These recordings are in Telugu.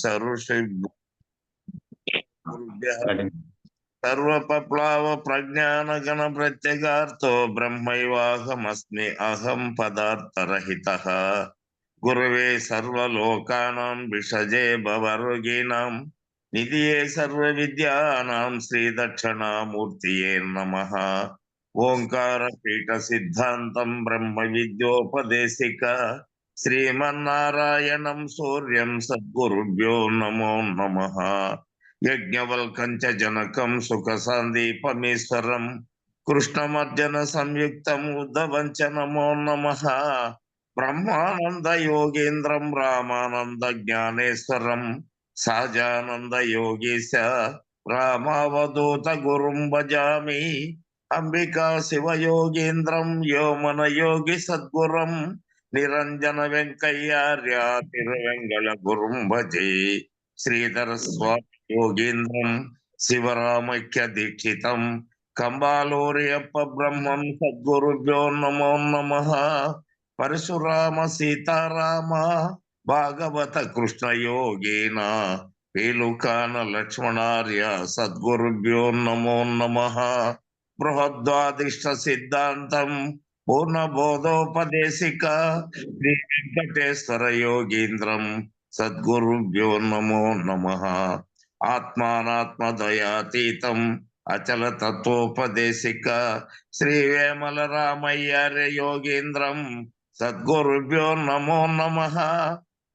సర్వశ్రీ సర్వపప్లావ ప్రజ్ఞానగణ ప్రత్యేగార్థో బ్రహ్మైవాహమస్మి అహం పదార్థరహితః గురవే సర్వలోకానాం విషజే భవరోగిణాం నిధియే సర్వ విద్యానాం శ్రీ దక్షిణామూర్తియే నమః. ఓంకార పీఠ సిద్ధాంతం బ్రహ్మ విద్యోపదేశిక శ్రీమన్నారాయణం సూర్యం సద్గురుభ్యో నమో నమః. యజ్ఞవల్కంచ జనకం సుఖ సందీపమీశ్వరం కృష్ణమర్జన సంయుక్తం ఉద్ధవంచ నమో నమః. బ్రహ్మానంద యోగేంద్రం రామానంద జ్ఞానేశ్వరం సహజానంద యోగీశ రామావధూత గురుం భజామి. అంబికా శివయోగేంద్రం యోమన యోగి సద్గురం నిరంజన వెంకయ్యార్య తిరువెంగళ గురుం భజే. శ్రీధర స్వామి యోగేంద్రం శివరామైక్య దీక్షితం కంబాలూరియప్ప బ్రహ్మం సద్గురుభ్యో నమో నమః. పరశురామ సీతారామ భాగవత కృష్ణ యోగేన పేలుకాన లక్ష్మణార్య సద్గురుభ్యో నమో నమః. బృహద్వాదిష్ట సిద్ధాంతం పూర్ణబోధోపదేశిక శ్రీ వెంకటేశ్వర యోగీంద్రం సద్గురుభ్యో నమో నమః. ఆత్మానాత్మదయాతీతం అచల తత్వోపదేశిక శ్రీ వేమల రామయ్యార్య యోగేంద్రం సద్గురుభ్యో నమో నమః.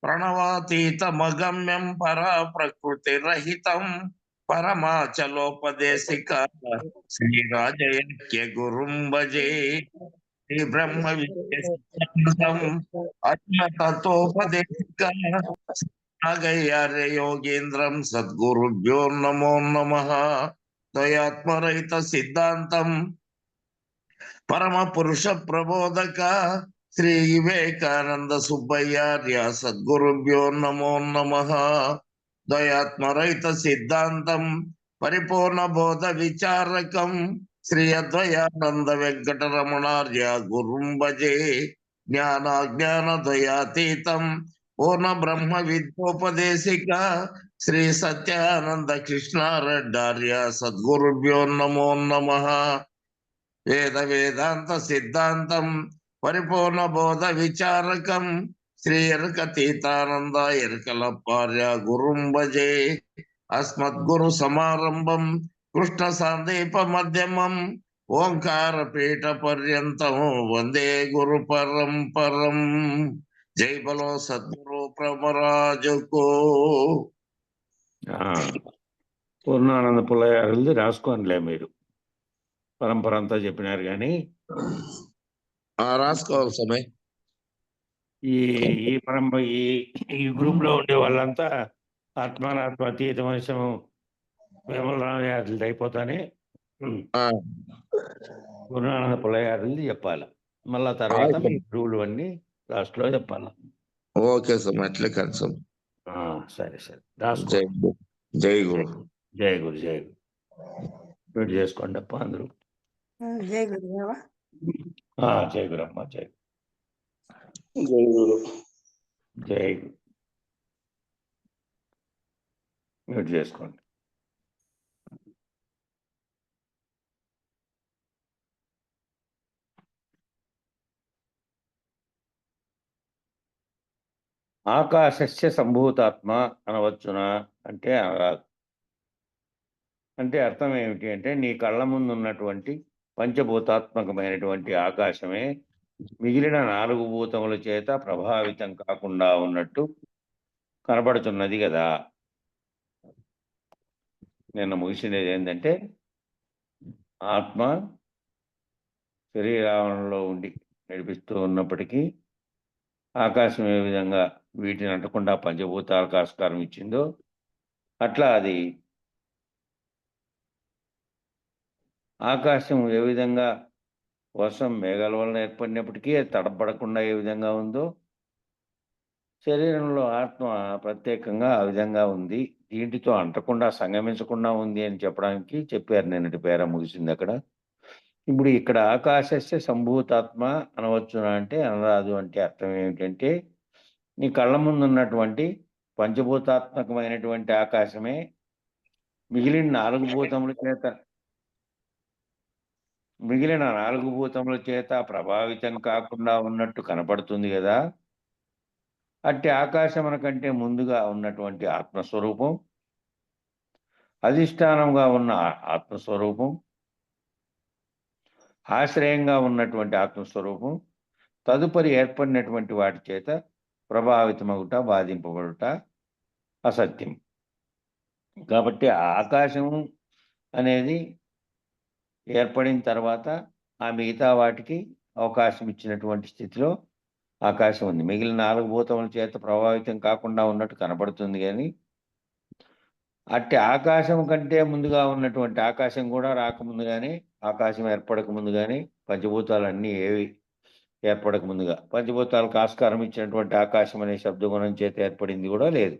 ప్రణవాతీతమగమ్యం పరా ప్రకృతి రహితం పరమాచలోపదేశిక శ్రీ రాజయజ్ఞ గురుం భజే. శ్రీ బ్రహ్మ విద్యం అత్మతత్వోపదేశిక నాగయ్యార్య యోగేంద్రం సద్గురుభ్యో నమో నమః. ద్వయాత్మరహిత సిద్ధాంతం పరమ పురుష ప్రబోధక శ్రీ వివేకానంద సుబ్బయ్యార్య సద్గురుభ్యో నమో నమః. ద్వయాత్మరహిత సిద్ధాంతం పరిపూర్ణ బోధ విచారకం శ్రీ అద్వయానంద వెంకటరమణార్య గురుం భజే. జ్ఞానాజ్ఞాన ద్వయాతీతం పూర్ణ బ్రహ్మ విద్యోపదేశిక శ్రీ సత్యానంద కృష్ణారెడ్డార్య సద్గురుభ్యో నమో నమః. వేద వేదాంత సిద్ధాంతం పరిపూర్ణ బోధ విచారకం శ్రీ ఎరకతీతానంద ఎరకలప్పార్య గురుం భజే. అస్మద్గురు సమారంభం కృష్ణ సందీప మధ్యమం ఓంకార పీఠ పర్యంతం వందే గురు పరంపరం. జై బలో సద్గురు ప్రమరాజుకో. పూర్ణానంద పుల్లయ్య రాసుకోనిలే మీరు, పరంపర అంతా చెప్పినారు కానీ రాసుకోవాలి సమయ. ఈ ఈ పరంపర ఈ గ్రూప్ లో ఉండే వాళ్ళంతా ఆత్మానాత్మ అతీత మనుషము వేమలరామయ్య అయిపోతానే పూర్ణానంద పుల్లయ్య చెప్పాలి. మళ్ళా తర్వాత మీ గురువులు అన్ని లాస్ట్ లో చెప్పాలి. ఓకే సార్, అట్లే కాదు సార్. సరే సరే రాసుకో. జై గురు. జై గురు. జై గురు. వీడు చేసుకోండి అప్ప అందరూ. జై గురు. జై గురమ్మ. జై జై గురు. జై గురు. వీడు చేసుకోండి. ఆకాశస్య సంభూతాత్మ అనవచ్చునా అంటే అనరాదు. అంటే అర్థం ఏమిటి అంటే నీ కళ్ళ ముందు ఉన్నటువంటి పంచభూతాత్మకమైనటువంటి ఆకాశమే మిగిలిన 4 భూతముల చేత ప్రభావితం కాకుండా ఉన్నట్టు కనబడుతున్నది కదా. నిన్న ముగిసినది ఏంటంటే ఆత్మ శరీరంలో ఉండి నడిపిస్తూ ఉన్నప్పటికీ ఆకాశం ఏ విధంగా వీటిని అంటకుండా పంచభూతాలకు ఆస్కారం ఇచ్చిందో అట్లా అది ఆకాశం ఏ విధంగా వర్షం మేఘాల వలన ఏర్పడినప్పటికీ అది తడపడకుండా ఏ విధంగా ఉందో శరీరంలో ఆత్మ ప్రత్యేకంగా ఆ విధంగా ఉంది, దీంటితో అంటకుండా సంగమించకుండా ఉంది అని చెప్పడానికి చెప్పారు. నిన్నటి పేర ముగిసింది అక్కడ. ఇప్పుడు ఇక్కడ ఆకాశస్య సంభూతాత్మ అనవచ్చునా అంటే అనరాదు. అంటే అర్థం ఏమిటంటే నీ కళ్ళ ముందు ఉన్నటువంటి పంచభూతాత్మకమైనటువంటి ఆకాశమే మిగిలిన నాలుగు భూతముల చేత ప్రభావితం కాకుండా ఉన్నట్టు కనపడుతుంది కదా. అట్టి ఆకాశమున కంటే ముందుగా ఉన్నటువంటి ఆత్మస్వరూపం, అధిష్టానంగా ఉన్న ఆత్మస్వరూపం, ఆశ్రయంగా ఉన్నటువంటి ఆత్మస్వరూపం తదుపరి ఏర్పడినటువంటి వాటి చేత ప్రభావితమగుట, బాధింపబడుట అసత్యం. కాబట్టి ఆ ఆకాశం అనేది ఏర్పడిన తర్వాత ఆ మిగతా వాటికి అవకాశం ఇచ్చినటువంటి స్థితిలో ఆకాశం ఉంది. మిగిలిన 4 భూతముల చేత ప్రభావితం కాకుండా ఉన్నట్టు కనపడుతుంది కానీ అట్టి ఆకాశం కంటే ముందుగా ఉన్నటువంటి ఆకాశం కూడా రాకముందుగానే, ఆకాశం ఏర్పడక ముందుగానే పంచభూతాలన్నీ ఏవి ఏర్పడక ముందుగా పంచభూతాలకు ఆస్కారం ఇచ్చినటువంటి ఆకాశం అనే శబ్దగుణం చేత ఏర్పడింది కూడా లేదు.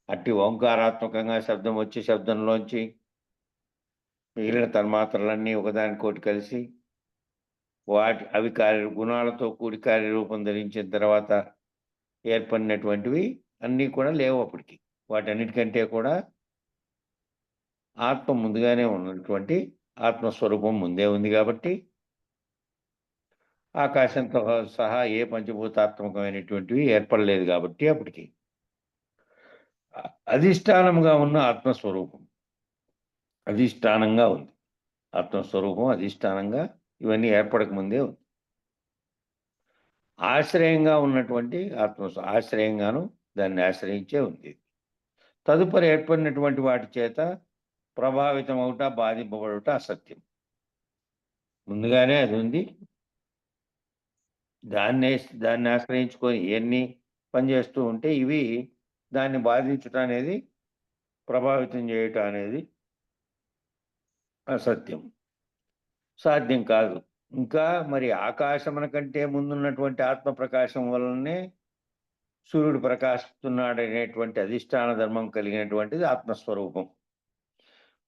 అట్టి ఓంకారాత్మకంగా శబ్దం వచ్చే శబ్దంలోంచి మిగిలిన తన్మాత్రలన్నీ ఒకదానికోటి కలిసి అవి గుణాలతో కూడి కార్యరూపం ధరించిన తర్వాత ఏర్పడినటువంటివి అన్నీ కూడా లేవు అప్పటికి. వాటన్నిటికంటే కూడా ఆత్మ ముందుగానే ఉన్నటువంటి ఆత్మస్వరూపం ముందే ఉంది కాబట్టి ఆకాశంతో సహా ఏ పంచభూతాత్మకమైనటువంటివి ఏర్పడలేదు కాబట్టి అప్పటికి అధిష్టానంగా ఉన్న ఆత్మస్వరూపం అధిష్టానంగా ఉంది. ఆత్మస్వరూపం అధిష్టానంగా ఇవన్నీ ఏర్పడక ముందే ఉంది. ఆశ్రయంగా ఉన్నటువంటి ఆశ్రయంగాను దాన్ని ఆశ్రయించే ఉంది. తదుపరి ఏర్పడినటువంటి వాటి చేత ప్రభావితం అవుట, బాధింపబడుట అసత్యం. ముందుగానే అది ఉంది. దాన్ని ఆశ్రయించుకొని ఇవన్నీ పనిచేస్తూ ఉంటే ఇవి దాన్ని బాధించటం అనేది, ప్రభావితం చేయటం అనేది అసత్యం, సాధ్యం కాదు. ఇంకా మరి ఆకాశమున కంటే ముందున్నటువంటి ఆత్మ ప్రకాశం వలనే సూర్యుడు ప్రకాశిస్తున్నాడనేటువంటి అధిష్టాన ధర్మం కలిగినటువంటిది ఆత్మస్వరూపం.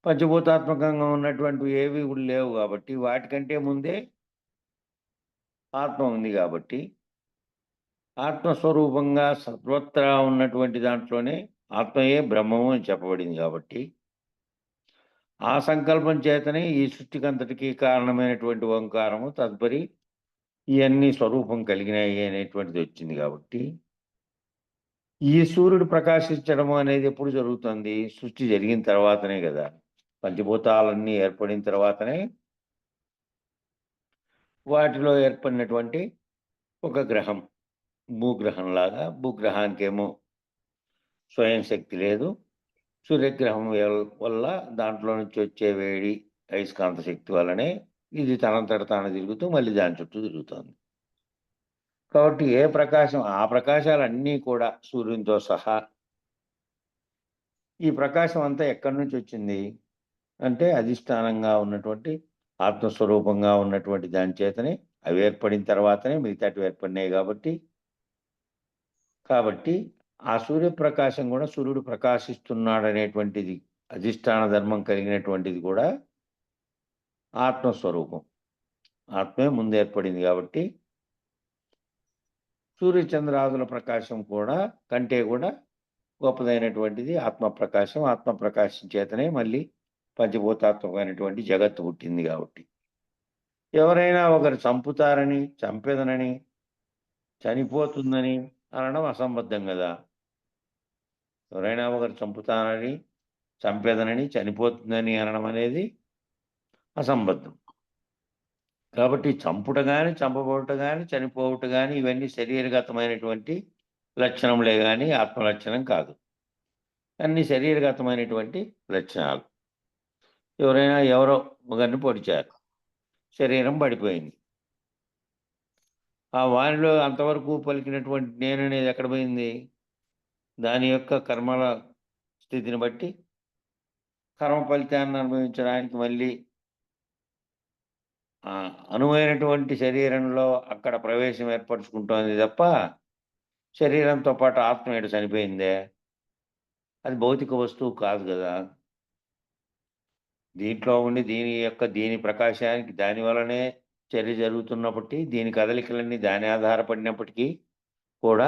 పంచభూతాత్మకంగా ఉన్నటువంటివి ఏవి కూడా లేవు కాబట్టి వాటికంటే ముందే ఆత్మ ఉంది కాబట్టి ఆత్మస్వరూపంగా సర్వత్రా ఉన్నటువంటి దాంట్లోనే ఆత్మయే బ్రహ్మము అని చెప్పబడింది కాబట్టి ఆ సంకల్పం చేతనే ఈ సృష్టికంతటికి కారణమైనటువంటి ఓంకారము తదుపరి ఇవన్నీ స్వరూపం కలిగినాయి అనేటువంటిది వచ్చింది కాబట్టి ఈ సూర్యుడు ప్రకాశించడం అనేది ఎప్పుడు జరుగుతుంది? సృష్టి జరిగిన తర్వాతనే కదా. పంచభూతాలన్నీ ఏర్పడిన తర్వాతనే వాటిలో ఏర్పడినటువంటి ఒక గ్రహం, భూగ్రహంలాగా. భూగ్రహానికేమో స్వయం శక్తి లేదు. సూర్యగ్రహం వల్ల దాంట్లో నుంచి వచ్చే వేడి అయస్కాంత శక్తి వల్లనే ఇది తనంతట తాను తిరుగుతూ మళ్ళీ దాని చుట్టూ తిరుగుతుంది. కాబట్టి ఏ ప్రకాశం ఆ ప్రకాశాలన్నీ కూడా సూర్యునితో సహా ఈ ప్రకాశం అంతా ఎక్కడి నుంచి వచ్చింది అంటే అధిష్టానంగా ఉన్నటువంటి ఆత్మస్వరూపంగా ఉన్నటువంటి దాని చేతనే అవి ఏర్పడిన తర్వాతనే మిగతాటి ఏర్పడినాయి కాబట్టి ఆ సూర్యప్రకాశం కూడా సూర్యుడు ప్రకాశిస్తున్నాడు అనేటువంటిది అధిష్టాన ధర్మం కలిగినటువంటిది కూడా ఆత్మస్వరూపం. ఆత్మే ముందు ఏర్పడింది కాబట్టి సూర్యచంద్రాదుల ప్రకాశం కూడా కంటే కూడా గొప్పదైనటువంటిది ఆత్మ ప్రకాశం. ఆత్మ ప్రకాశం చేతనే మళ్ళీ పంచభూతాత్మకమైనటువంటి జగత్తు పుట్టింది కాబట్టి ఎవరైనా ఒకరు చంపుతారని, చంపేదనని, చనిపోతుందని అనడం అసంబద్ధం కదా. ఎవరైనా ఒకరు చంపుతానని, చంపేదనని, చనిపోతుందని అనడం అనేది అసంబద్ధం. కాబట్టి చంపుట కానీ, చంపబడుట కానీ, చనిపోవుట కానీ ఇవన్నీ శరీరగతమైనటువంటి లక్షణములే కానీ ఆత్మలక్షణం కాదు. అన్ని శరీరగతమైనటువంటి లక్షణాలు. ఎవరో ఒకరిని పొడిచారు, శరీరం పడిపోయింది. ఆ వానిలో అంతవరకు పలికినటువంటి నేను అనేది ఎక్కడ పోయింది? దాని యొక్క కర్మల స్థితిని బట్టి కర్మ ఫలితాన్ని అనుభవించడానికి మళ్ళీ అనువైనటువంటి శరీరంలో అక్కడ ప్రవేశం ఏర్పరచుకుంటోంది తప్ప శరీరంతో పాటు ఆత్మ ఏడు చనిపోయిందే. అది భౌతిక వస్తువు కాదు కదా. దీంట్లో ఉండి దీని ప్రకాశానికి దాని వలనే చర్య జరుగుతున్నప్పటికీ, దీని కదలికలన్నీ దాని ఆధారపడినప్పటికీ కూడా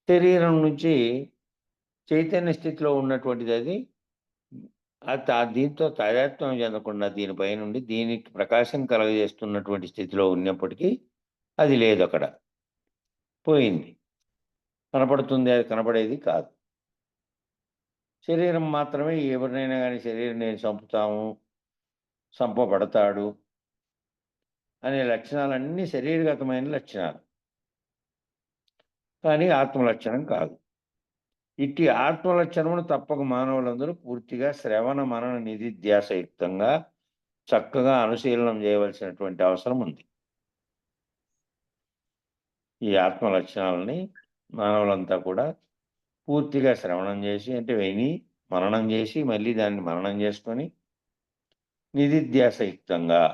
శరీరం నుంచి చైతన్య స్థితిలో ఉన్నటువంటిది అది. దీంతో తాదాత్మ్యం చెందకుండా దీనిపై నుండి దీనికి ప్రకాశం కలగజేస్తున్నటువంటి స్థితిలో ఉన్నప్పటికీ అది లేదు అక్కడ. పోయింది. కనపడుతుంది, అది కనపడేది కాదు. శరీరం మాత్రమే ఎవరినైనా గాని శరీరం నేను చంపుతాము, చంపబడతాడు అనే లక్షణాలన్నీ శరీరగతమైన లక్షణాలు. కానీ ఆత్మలక్షణం కాదు. ఇట్టి ఆత్మలక్షణమును తప్పక మానవులందరూ పూర్తిగా శ్రవణ మనన నిధిధ్యాసయుక్తంగా చక్కగా అనుశీలనం చేయవలసినటువంటి అవసరం ఉంది. ఈ ఆత్మ లక్షణాలని మానవులంతా కూడా పూర్తిగా శ్రవణం చేసి, అంటే విని మననం చేసి మళ్ళీ దాన్ని మననం చేసుకొని నిధిధ్యాసయుక్తంగా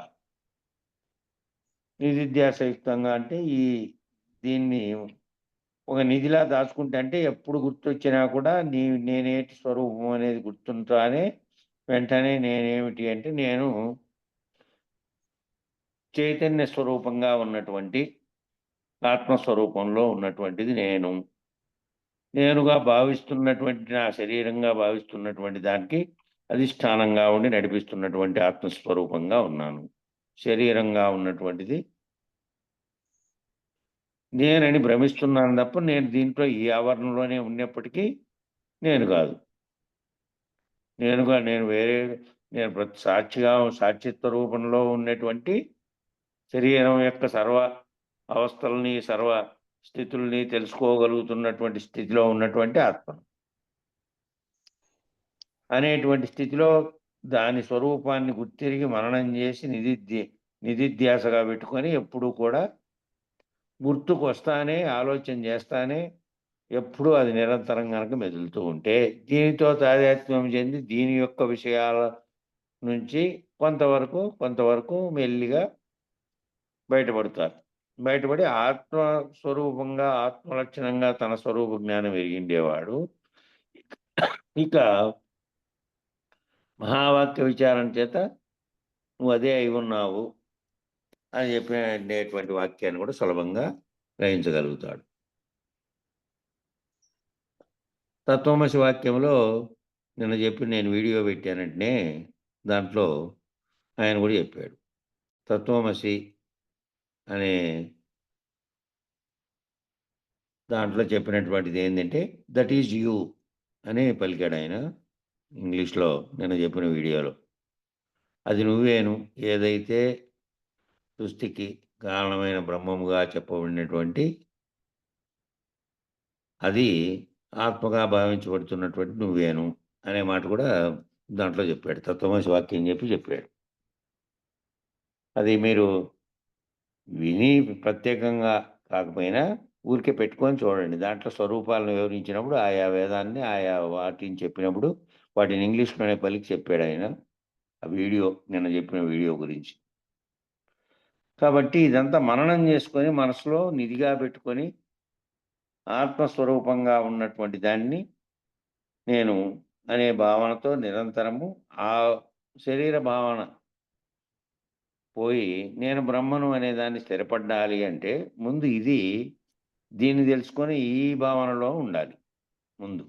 అంటే దీన్ని ఒక నిధిలా దాచుకుంటే, అంటే ఎప్పుడు గుర్తొచ్చినా కూడా నేనేటి స్వరూపం అనేది గుర్తుంటానే వెంటనే నేనేమిటి అంటే నేను చైతన్య స్వరూపంగా ఉన్నటువంటి ఆత్మస్వరూపంలో ఉన్నటువంటిది నేనుగా భావిస్తున్నటువంటి, నా శరీరంగా భావిస్తున్నటువంటి దానికి అధిష్టానంగా ఉండి నడిపిస్తున్నటువంటి ఆత్మస్వరూపంగా ఉన్నాను. శరీరంగా ఉన్నటువంటిది నేనని భ్రమిస్తున్నాను తప్ప నేను దీంట్లో ఈ ఆవరణలోనే ఉన్నప్పటికీ నేను కాదు. నేను వేరే, నేను సాక్షిత్వ రూపంలో ఉన్నటువంటి శరీరం యొక్క సర్వ అవస్థల్ని, సర్వ స్థితుల్ని తెలుసుకోగలుగుతున్నటువంటి స్థితిలో ఉన్నటువంటి ఆత్మ అనేటువంటి స్థితిలో దాని స్వరూపాన్ని గుర్తిరిగి మననం చేసి నిధిధ్యాసగా పెట్టుకొని ఎప్పుడూ కూడా గుర్తుకు వస్తానే, ఆలోచన చేస్తానే, ఎప్పుడూ అది నిరంతరం కనుక మెదులుతూ ఉంటే దీనితో తాదాత్మ్యం చెంది దీని యొక్క విషయాల నుంచి కొంతవరకు మెల్లిగా బయటపడి ఆత్మస్వరూపంగా, ఆత్మలక్షణంగా తన స్వరూప జ్ఞానం ఎరిగిండేవాడు ఇక మహావాక్య విచారణ చేత నువ్వు అదే అయి ఉన్నావు అని చెప్పినటువంటి వాక్యాన్ని కూడా సులభంగా గ్రహించగలుగుతాడు. తత్వమసి వాక్యంలో నేను వీడియో పెట్టానంటే దాంట్లో ఆయన కూడా చెప్పాడు. తత్వమసి అనే దాంట్లో చెప్పినటువంటిది ఏంటంటే దట్ ఈజ్ యూ అని పలికాడు ఆయన ఇంగ్లీష్లో నేను చెప్పిన వీడియోలో. అది నువ్వేను, ఏదైతే సృష్టికి కారణమైన బ్రహ్మముగా చెప్పబడినటువంటి అది ఆత్మగా భావించబడుతున్నటువంటి నువ్వేను అనే మాట కూడా దాంట్లో చెప్పాడు. తత్వమసి వాక్యం చెప్పాడు. అది మీరు విని ప్రత్యేకంగా కాకపోయినా ఊరికే పెట్టుకొని చూడండి. దాంట్లో స్వరూపాలను వివరించినప్పుడు ఆయా వేదాన్ని ఆయా వాటిని చెప్పినప్పుడు వాటిని ఇంగ్లీష్లోనే పలికి చెప్పాడు ఆయన ఆ వీడియో, నిన్న చెప్పిన వీడియో గురించి. కాబట్టి ఇదంతా మననం చేసుకొని మనసులో నిధిగా పెట్టుకొని ఆత్మస్వరూపంగా ఉన్నటువంటి దాన్ని నేను అనే భావనతో నిరంతరము ఆ శరీర భావన పోయి నేను బ్రహ్మను అనే దాన్ని స్థిరపడాలి అంటే ముందు దీన్ని తెలుసుకొని ఈ భావనలో ఉండాలి. ముందు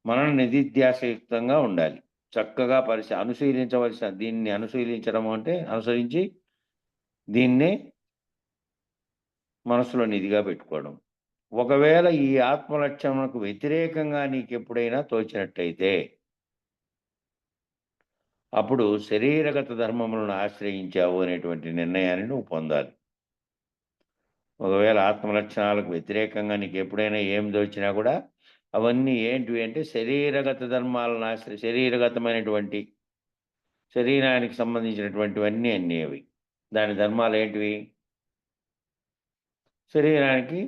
మనం నిధిధ్యాసయుక్తంగా ఉండాలి. చక్కగా అనుశీలించవలసిన దీన్ని అనుశీలించడం అంటే అనుసరించి దీన్నే మనసులో నిధిగా పెట్టుకోవడం. ఒకవేళ ఈ ఆత్మలక్షణకు వ్యతిరేకంగా నీకు ఎప్పుడైనా తోచినట్టయితే అప్పుడు శరీరగత ధర్మములను ఆశ్రయించావు అనేటువంటి నిర్ణయాన్ని నువ్వు పొందాలి. ఒకవేళ ఆత్మలక్షణాలకు వ్యతిరేకంగా నీకు ఎప్పుడైనా ఏం దోచినా కూడా అవన్నీ ఏంటివి అంటే శరీరగత ధర్మాలను శరీరగతమైనటువంటి శరీరానికి సంబంధించినటువంటివన్నీ అవి. దాని ధర్మాలు ఏంటివి? శరీరానికి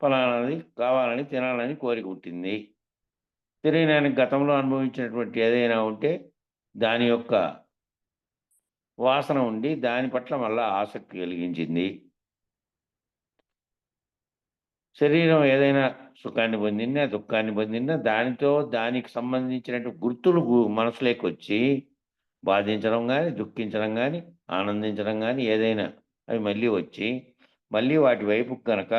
ఫలానాది కావాలని తినాలని కోరిక పుట్టింది. శరీరానికి గతంలో అనుభవించినటువంటి ఏదైనా ఉంటే దాని యొక్క వాసన ఉండి దాని పట్ల మళ్ళా ఆసక్తి కలిగించింది. శరీరం ఏదైనా సుఖాన్ని పొందినా దుఃఖాన్ని పొందినా దానికి సంబంధించినటువంటి గుర్తులు మనసులోకి వచ్చి బాధించడం కానీ, దుఃఖించడం కానీ, ఆనందించడం కానీ ఏదైనా అవి మళ్ళీ వచ్చి మళ్ళీ వాటి వైపు కనుక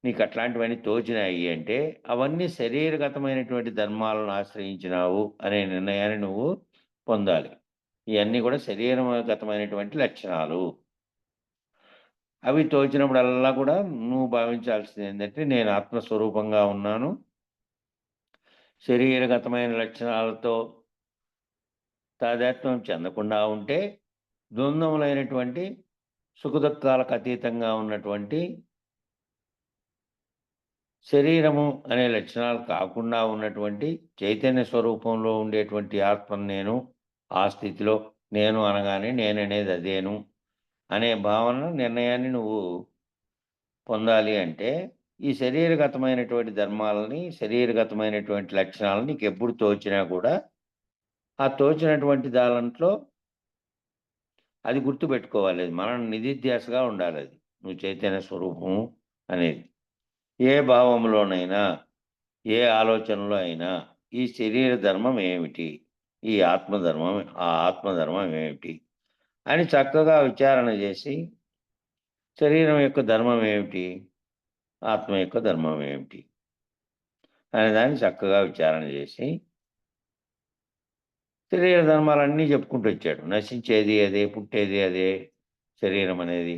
నీకు అట్లాంటివన్నీ తోచినాయి అంటే అవన్నీ శరీరగతమైనటువంటి ధర్మాలను ఆశ్రయించినావు అనే నిర్ణయాన్ని నువ్వు పొందాలి. ఇవన్నీ కూడా శరీరగతమైనటువంటి లక్షణాలు. అవి తోచినప్పుడల్లా కూడా నువ్వు భావించాల్సింది ఏంటంటే నేను ఆత్మస్వరూపంగా ఉన్నాను. శరీరగతమైన లక్షణాలతో తాదాత్మ్యం చెందకుండా ఉంటే ద్వంద్వములైనటువంటి సుఖదుఖాలకు అతీతంగా ఉన్నటువంటి శరీరము అనే లక్షణాలు కాకుండా ఉన్నటువంటి చైతన్య స్వరూపంలో ఉండేటువంటి ఆత్మను నేను, ఆ స్థితిలో నేను అనగానే నేననేది అదేను అనే భావన నిర్ణయాన్ని నువ్వు పొందాలి అంటే ఈ శరీరగతమైనటువంటి ధర్మాలని, శరీరగతమైనటువంటి లక్షణాలను నీకెప్పుడు తోచినా కూడా ఆ తోచినటువంటి దాంట్లో అది గుర్తుపెట్టుకోవాలి. అది మన నిధిధ్యాసగా ఉండాలది. నువ్వు చైతన్య స్వరూపము అనేది. ఏ భావంలోనైనా, ఏ ఆలోచనలో అయినా ఈ శరీర ధర్మం ఏమిటి? ఈ ఆత్మధర్మం ఆ ఆత్మధర్మం ఏమిటి? అని చక్కగా విచారణ చేసి శరీరం యొక్క ధర్మం ఏమిటి? ఆత్మ యొక్క ధర్మం ఏమిటి? అనేదాన్ని చక్కగా విచారణ చేసి శరీర ధర్మాలన్నీ చెప్పుకుంటూ వచ్చాడు. నశించేది అదే, పుట్టేది అదే శరీరం అనేది.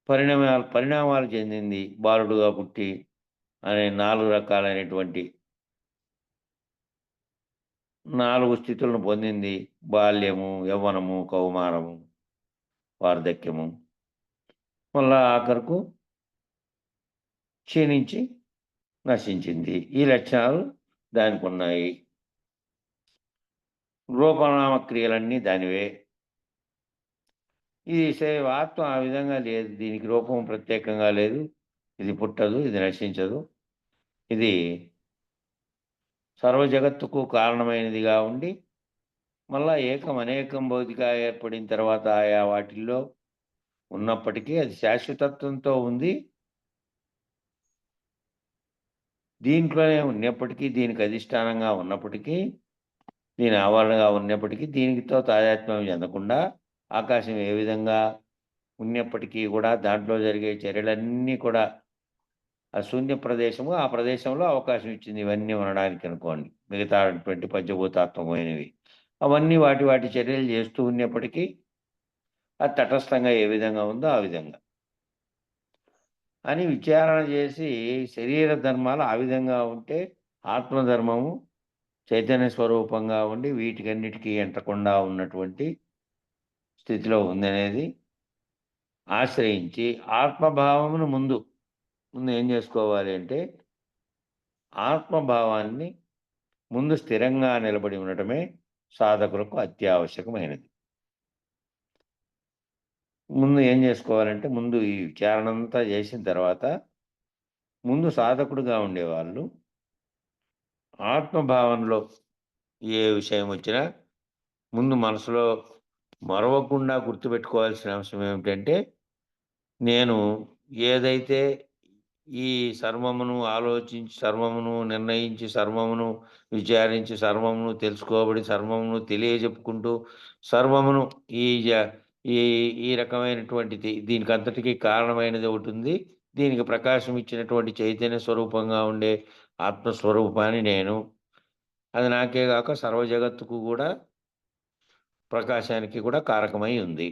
పరిణామాలు చెందింది బాలుడుగా పుట్టి అనే 4 రకాలైనటువంటి 4 స్థితులను పొందింది. బాల్యము, యవ్వనము, కౌమారము, వార్ధక్యము. మళ్ళా ఆఖరుకు క్షీణించి నశించింది. ఈ లక్షణాలు దానికున్నాయి. రూపనామక్రియలన్నీ దానివే. ఈ ఆత్మ ఆ విధంగా లేదు. దీనికి రూపం ప్రత్యేకంగా లేదు. ఇది పుట్టదు, ఇది నశించదు. ఇది సర్వజగత్తుకు కారణమైనదిగా ఉండి మళ్ళా అనేకం భౌతిగా ఏర్పడిన తర్వాత ఆయా వాటిల్లో ఉన్నప్పటికీ అది శాశ్వతత్వంతో ఉంది. దీంట్లోనే ఉన్నప్పటికీ, దీనికి అధిష్టానంగా ఉన్నప్పటికీ, దీని ఆవరణగా ఉన్నప్పటికీ, దీనితో తాదాత్మ్యం చెందకుండా ఆకాశం ఏ విధంగా ఉన్నప్పటికీ కూడా దాంట్లో జరిగే చర్యలన్నీ కూడా ఆ శూన్య ప్రదేశము, ఆ ప్రదేశంలో అవకాశం ఇచ్చింది ఇవన్నీ ఉండడానికి అనుకోండి. మిగతాటువంటి పంచభూతాత్మకమైనవి అవన్నీ వాటి చర్యలు చేస్తూ ఉన్నప్పటికీ అది తటస్థంగా ఏ విధంగా ఉందో ఆ విధంగా అని విచారణ చేసి శరీర ధర్మాలు ఆ విధంగా ఉంటే ఆత్మధర్మము చైతన్య స్వరూపంగా ఉండి వీటికన్నిటికీ ఎంటకుండా ఉన్నటువంటి స్థితిలో ఉందనేది ఆశ్రయించి ఆత్మభావమును ముందు ఏం చేసుకోవాలి అంటే ఆత్మభావాన్ని ముందు స్థిరంగా నిలబడి ఉండటమే సాధకులకు అత్యావశ్యకమైనది. ముందు ఏం చేసుకోవాలంటే ముందు ఈ విచారణ అంతా చేసిన తర్వాత ముందు సాధకుడుగా ఉండేవాళ్ళు ఆత్మభావనలో ఏ విషయం వచ్చినా ముందు మనసులో మరవకుండా గుర్తుపెట్టుకోవాల్సిన అంశం ఏమిటంటే నేను ఏదైతే ఈ సర్వమును ఆలోచించి, సర్వమును నిర్ణయించి, సర్వమును విచారించి, సర్వమును తెలుసుకోబడి, సర్వమును తెలియజెప్పుకుంటూ, సర్వమును ఈ ఈ ఈ రకమైనటువంటిది దీనికంతటికీ కారణమైనది ఒకటి ఉంది. దీనికి ప్రకాశం ఇచ్చినటువంటి చైతన్య స్వరూపంగా ఉండే ఆత్మస్వరూపాన్ని నేను. అది నాకే గాక సర్వ జగత్తుకు కూడా ప్రకాశానికి కూడా కారకమై ఉంది.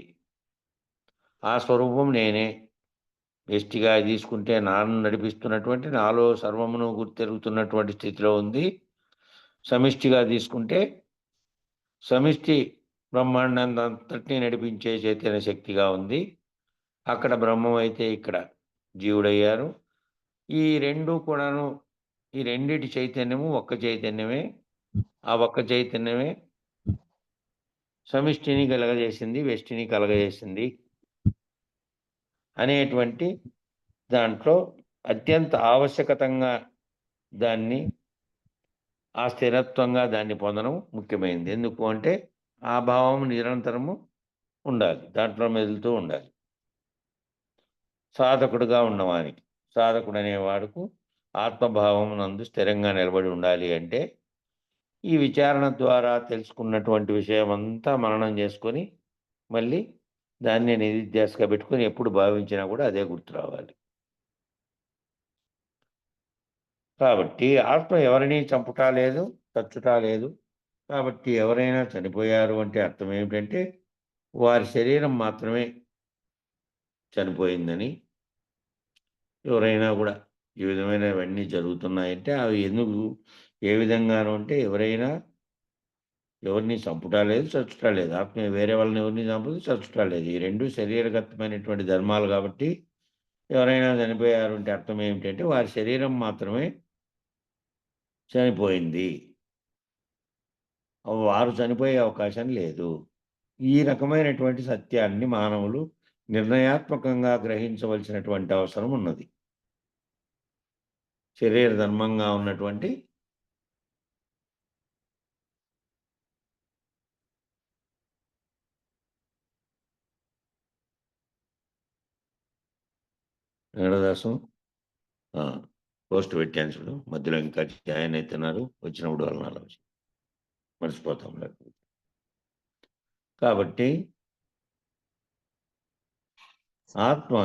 ఆ స్వరూపం నేనే. వ్యష్టిగా తీసుకుంటే నాను నడిపిస్తున్నటువంటి నాలో సర్వమును గుర్తెరుగుతున్నటువంటి స్థితిలో ఉంది. సమిష్టిగా తీసుకుంటే సమిష్టి బ్రహ్మాండంతటిని నడిపించే చైతన్య శక్తిగా ఉంది. అక్కడ బ్రహ్మం అయితే ఇక్కడ జీవుడయ్యారు. ఈ రెండు కూడాను ఈ రెండిటి చైతన్యము ఒక్క చైతన్యమే. ఆ ఒక్క చైతన్యమే సమిష్టిని కలగజేసింది, వ్యష్టిని కలగజేసింది అనేటువంటి దాంట్లో అత్యంత ఆవశ్యకతంగా దాన్ని ఆ స్థిరత్వంగా దాన్ని పొందడం ముఖ్యమైనది. ఎందుకు అంటే ఆ భావం నిరంతరము ఉండాలి, దాంట్లో మెదులుతూ ఉండాలి. సాధకుడుగా ఉన్నవానికి, సాధకుడు అనేవాడుకు ఆత్మభావం నందు స్థిరంగా నిలబడి ఉండాలి అంటే ఈ విచారణ ద్వారా తెలుసుకున్నటువంటి విషయం అంతా మననం చేసుకొని మళ్ళీ దాన్ని నిధిధ్యాసగా పెట్టుకొని ఎప్పుడు భావించినా కూడా అదే గుర్తు రావాలి. కాబట్టి ఆత్మ ఎవరిని చంపుటా లేదు, చచ్చుటా లేదు. కాబట్టి ఎవరైనా చనిపోయారు అంటే అర్థం ఏమిటంటే వారి శరీరం మాత్రమే చనిపోయిందని. ఎవరైనా కూడా ఈ విధమైనవన్నీ జరుగుతున్నాయంటే అవి ఎందుకు, ఏ విధంగాను అంటే ఎవరైనా ఎవరిని చంపుటా లేదు, చచ్చుటా లేదు. ఆత్మ వేరే వాళ్ళని ఎవరిని చంపదు, చచ్చుటా లేదు. ఈ రెండు శరీరగతమైనటువంటి ధర్మాలు కాబట్టి ఎవరైనా చనిపోయారు అంటే అర్థం ఏమిటంటే వారి శరీరం మాత్రమే చనిపోయింది. వారు చనిపోయే అవకాశం లేదు. ఈ రకమైనటువంటి సత్యాన్ని మానవులు నిర్ణయాత్మకంగా గ్రహించవలసినటువంటి అవసరం ఉన్నది. శరీర ధర్మంగా ఉన్నటువంటి వెంకటదాసం పోస్ట్ పెట్టాను చూడు, మధ్యలో ఇంకా జాయిన్ అవుతున్నారు, వచ్చినప్పుడు వాళ్ళని ఆలోచన మర్చిపోతాం లేకపోతే. కాబట్టి ఆత్మ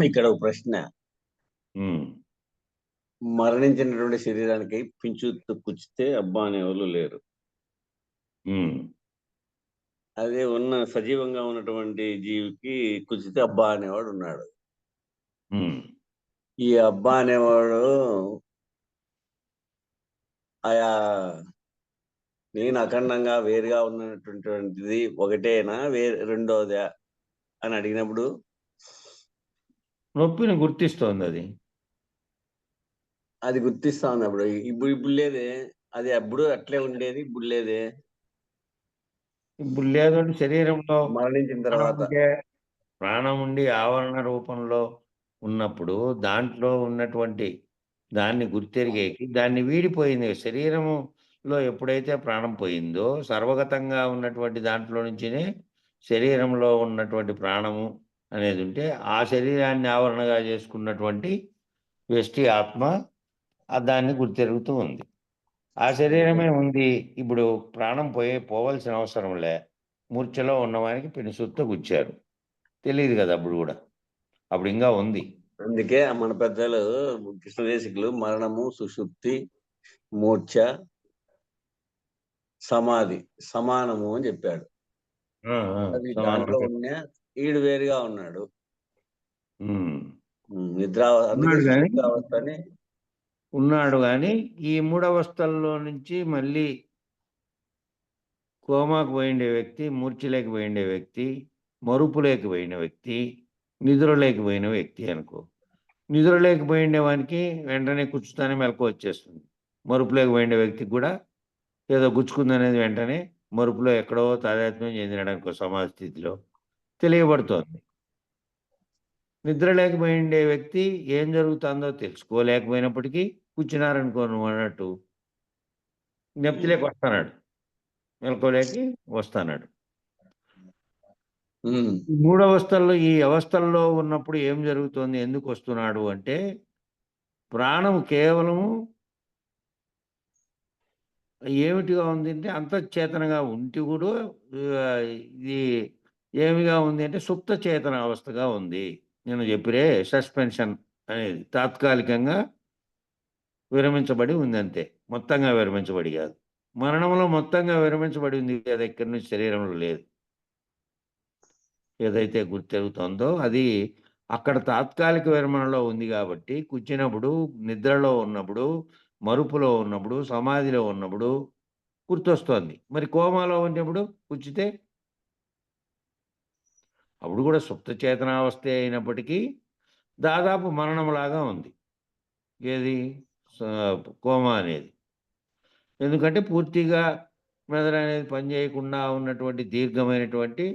ఇక్కడ ఒక ప్రశ్న, మరణించినటువంటి శరీరానికి పించు కుచ్చితే అబ్బా అనే వాళ్ళు లేరు. అదే ఉన్న సజీవంగా ఉన్నటువంటి జీవికి కుచ్చితే అబ్బా అనేవాడు ఉన్నాడు. ఈ అబ్బా అనేవాడు ఆయా నేను అఖండంగా వేరుగా ఉన్నటువంటిది ఒకటేనా రెండోదా అని అడిగినప్పుడు నొప్పిని గుర్తిస్తోంది అది గుర్తిస్తా ఉంది. అప్పుడు ఇప్పుడు లేదే, అది అప్పుడు అట్లే ఉండేది, ఇప్పుడు లేదే. ఇప్పుడు లేదంటే శరీరంలో మరణించిన తర్వాత ప్రాణం ఉండి ఆవరణ రూపంలో ఉన్నప్పుడు దాంట్లో ఉన్నటువంటి దాన్ని గుర్తెరిగేకి దాన్ని వీడిపోయింది. శరీరములో ఎప్పుడైతే ప్రాణం పోయిందో సర్వగతంగా ఉన్నటువంటి దాంట్లో నుంచినే శరీరంలో ఉన్నటువంటి ప్రాణము అనేది ఉంటే ఆ శరీరాన్ని ఆవరణగా చేసుకున్నటువంటి వ్యష్టి ఆత్మ దాన్ని గుర్తెరుగుతూ ఉంది. ఆ శరీరమే ఉంది. ఇప్పుడు ప్రాణం పోవలసిన అవసరం లే. మూర్ఛలో ఉన్నవానికి పినిసుత్తో గుచ్చారు, తెలియదు కదా అప్పుడు కూడా, అప్పుడు ఇంకా ఉంది. అందుకే మన పెద్దలు కృష్ణదేశికులు మరణము, సుషుప్తి, మూర్ఛ, సమాధి సమానము అని చెప్పాడు. అది దాంట్లో ఉన్న ఈడు వేరుగా ఉన్నాడు. ఉన్నాడు కానీ ఈ మూడవస్థల్లో నుంచి మళ్ళీ కోమాకు పోయిండే వ్యక్తి, మూర్ఛలేకి పోయిండే వ్యక్తి, మరుపులేకి పోయిన వ్యక్తి, నిద్రలేకి పోయిన వ్యక్తి అనుకో. నిద్రలేకి పోయిండే వానికి వెంటనే కూర్చుతానే మెలకు వచ్చేస్తుంది. మరుపులేకి పోయిండే వ్యక్తికి కూడా ఏదో గుచ్చుకుందనేది వెంటనే మరుపులో ఎక్కడో తాదాత్మ్యం చెందినడానికి సమాధి స్థితిలో తెలియబడుతోంది. నిద్ర లేకపోయిండే వ్యక్తి ఏం జరుగుతుందో తెలుసుకోలేకపోయినప్పటికీ కూర్చున్నారనుకో నువ్వు అన్నట్టు నెప్తిలేకి వస్తాడు, మెలకువలేకి వస్తాడు. మూడవస్థల్లో ఈ అవస్థల్లో ఉన్నప్పుడు ఏం జరుగుతోంది, ఎందుకు వస్తున్నాడు అంటే ప్రాణం కేవలము ఏమిటిగా ఉంది అంటే అంతఃచేతనగా ఉంటి కూడా ఇది ఏమిగా ఉంది అంటే సుప్త చేతన అవస్థగా ఉంది. నేను చెప్పిరే సస్పెన్షన్ అనేది తాత్కాలికంగా విరమించబడి ఉంది అంతే, మొత్తంగా విరమించబడి కాదు. మరణంలో మొత్తంగా విరమించబడి ఉంది కదా, ఇక్కడి నుంచి శరీరంలో లేదు. ఏదైతే గుర్తెరుగుతుందో అది అక్కడ తాత్కాలిక విరమణలో ఉంది కాబట్టి కూర్చున్నప్పుడు, నిద్రలో ఉన్నప్పుడు, మరుపులో ఉన్నప్పుడు, సమాధిలో ఉన్నప్పుడు గుర్తొస్తోంది. మరి కోమాలో ఉన్నప్పుడు కూర్చుతే అప్పుడు కూడా సుప్త చేతనావస్థ అయినప్పటికీ దాదాపు మరణంలాగా ఉంది ఏది కోమా అనేది. ఎందుకంటే పూర్తిగా మెదడు అనేది పనిచేయకుండా ఉన్నటువంటి దీర్ఘమైనటువంటి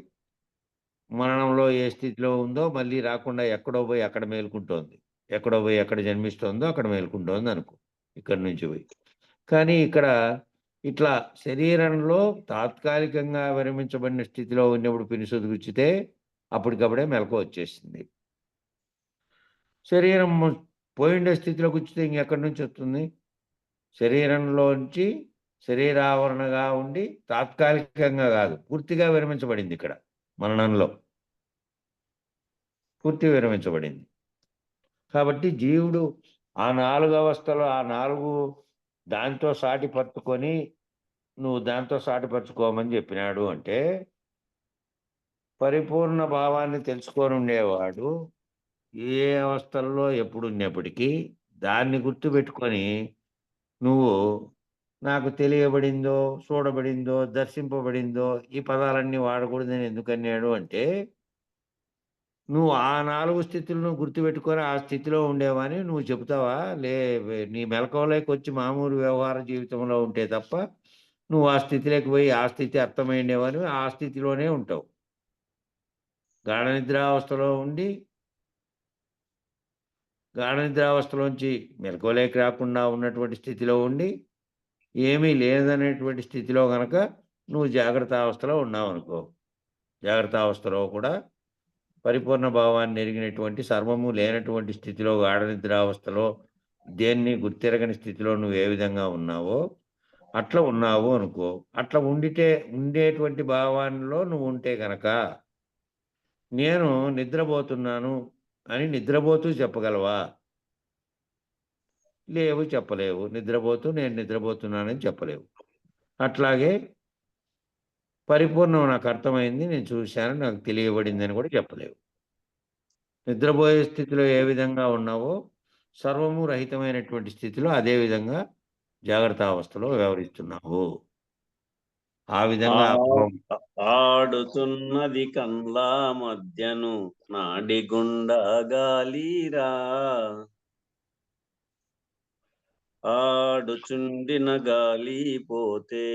మరణంలో ఏ స్థితిలో ఉందో మళ్ళీ రాకుండా ఎక్కడో పోయి అక్కడ మేలుకుంటోంది, ఎక్కడో పోయి ఎక్కడ జన్మిస్తోందో అక్కడ మేలుకుంటోంది అనుకో ఇక్కడి నుంచి పోయి. కానీ ఇక్కడ ఇట్లా శరీరంలో తాత్కాలికంగా విరమించబడిన స్థితిలో ఉన్నప్పుడు పినిసుది గుచ్చితే అప్పటికప్పుడే మెలకు వచ్చేసింది. శరీరం పోయిండే స్థితిలో కూర్చుతే ఇంకెక్కడి నుంచి వస్తుంది? శరీరంలోంచి శరీరావరణగా ఉండి తాత్కాలికంగా కాదు, పూర్తిగా విరమించబడింది. ఇక్కడ మరణంలో పూర్తి విరమించబడింది. కాబట్టి జీవుడు ఆ 4 అవస్థలు, ఆ 4 దాంతో సాటి పట్టుకొని నువ్వు దాంతో సాటిపరుచుకోమని చెప్పినాడు అంటే, పరిపూర్ణ భావాన్ని తెలుసుకొని ఉండేవాడు ఏ అవస్థల్లో ఎప్పుడున్నప్పటికీ దాన్ని గుర్తుపెట్టుకొని నువ్వు నాకు తెలియబడిందో, చూడబడిందో, దర్శింపబడిందో ఈ పదాలన్నీ వాడకూడదని ఎందుకన్నాడు అంటే, నువ్వు ఆ 4 స్థితులను గుర్తుపెట్టుకొని ఆ స్థితిలో ఉండేవాని నువ్వు చెబుతావా? నీ మెలకువలోకొచ్చి మామూలు వ్యవహార జీవితంలో ఉంటే తప్ప, నువ్వు ఆ స్థితిలోకి పోయి ఆ స్థితి అర్థమైండేవానివి ఆ స్థితిలోనే ఉంటావు. గాఢ నిద్రావస్థలో ఉండి, గాఢ నిద్రావస్థలోంచి మెలకువలోకి రాకుండా ఉన్నటువంటి స్థితిలో ఉండి, ఏమీ లేదనేటువంటి స్థితిలో గనక నువ్వు జాగ్రత్త అవస్థలో ఉన్నావనుకో. జాగ్రత్త అవస్థలో కూడా పరిపూర్ణ భావాన్ని ఎరిగినటువంటి సర్వము లేనటువంటి స్థితిలో గాఢ నిద్రావస్థలో దేన్ని గుర్తెరగని స్థితిలో నువ్వు ఏ విధంగా ఉన్నావో అట్లా ఉన్నావు అనుకో. అట్లా ఉండేటువంటి భావాల్లో నువ్వు ఉంటే గనక నేను నిద్రపోతున్నాను అని నిద్రపోతూ చెప్పగలవా? లేవు, చెప్పలేవు. నిద్రపోతూ నేను నిద్రపోతున్నానని చెప్పలేవు. అట్లాగే పరిపూర్ణం నాకు అర్థమైంది, నేను చూశాను, నాకు తెలియబడిందని కూడా చెప్పలేవు. నిద్రపోయే స్థితిలో ఏ విధంగా ఉన్నావో సర్వము రహితమైనటువంటి స్థితిలో అదే విధంగా జాగ్రత్త అవస్థలో వ్యవహరిస్తున్నావు. ఆ విధంగా ఆడుతున్నది కండ్ల మధ్యను నాడిగుండ గాలిరా, ఆడుచుండిన గాలి పోతే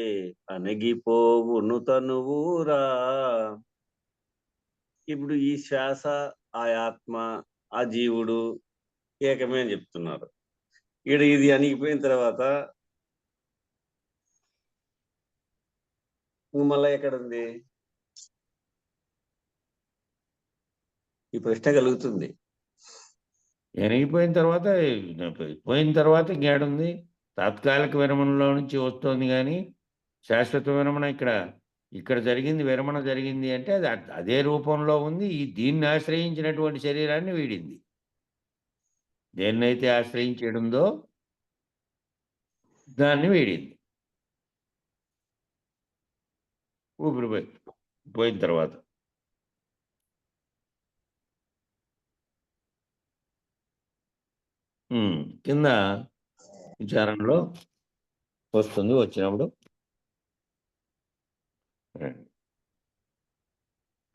అణగిపోవును తనువురా. ఇప్పుడు ఈ శ్వాస, ఆ ఆత్మ, ఆ జీవుడు ఏకమే అని చెప్తున్నారు. ఇది అణిగిపోయిన తర్వాత మళ్ళా ఎక్కడుంది? ఈ ప్రశ్న కలుగుతుంది. ఎనిగిపోయిన తర్వాత పోయిన తర్వాత ఇంకేడుంది? తాత్కాలిక విరమణలో నుంచి వస్తోంది కానీ శాశ్వత విరమణ ఇక్కడ జరిగింది, విరమణ జరిగింది అంటే అది అదే రూపంలో ఉంది. దీన్ని ఆశ్రయించినటువంటి శరీరాన్ని వీడింది. దేన్నైతే ఆశ్రయించడుందో దాన్ని వీడింది. ఊపిరిపోయి పోయిన తర్వాత కింద విచారణలో వస్తుంది. వచ్చినప్పుడు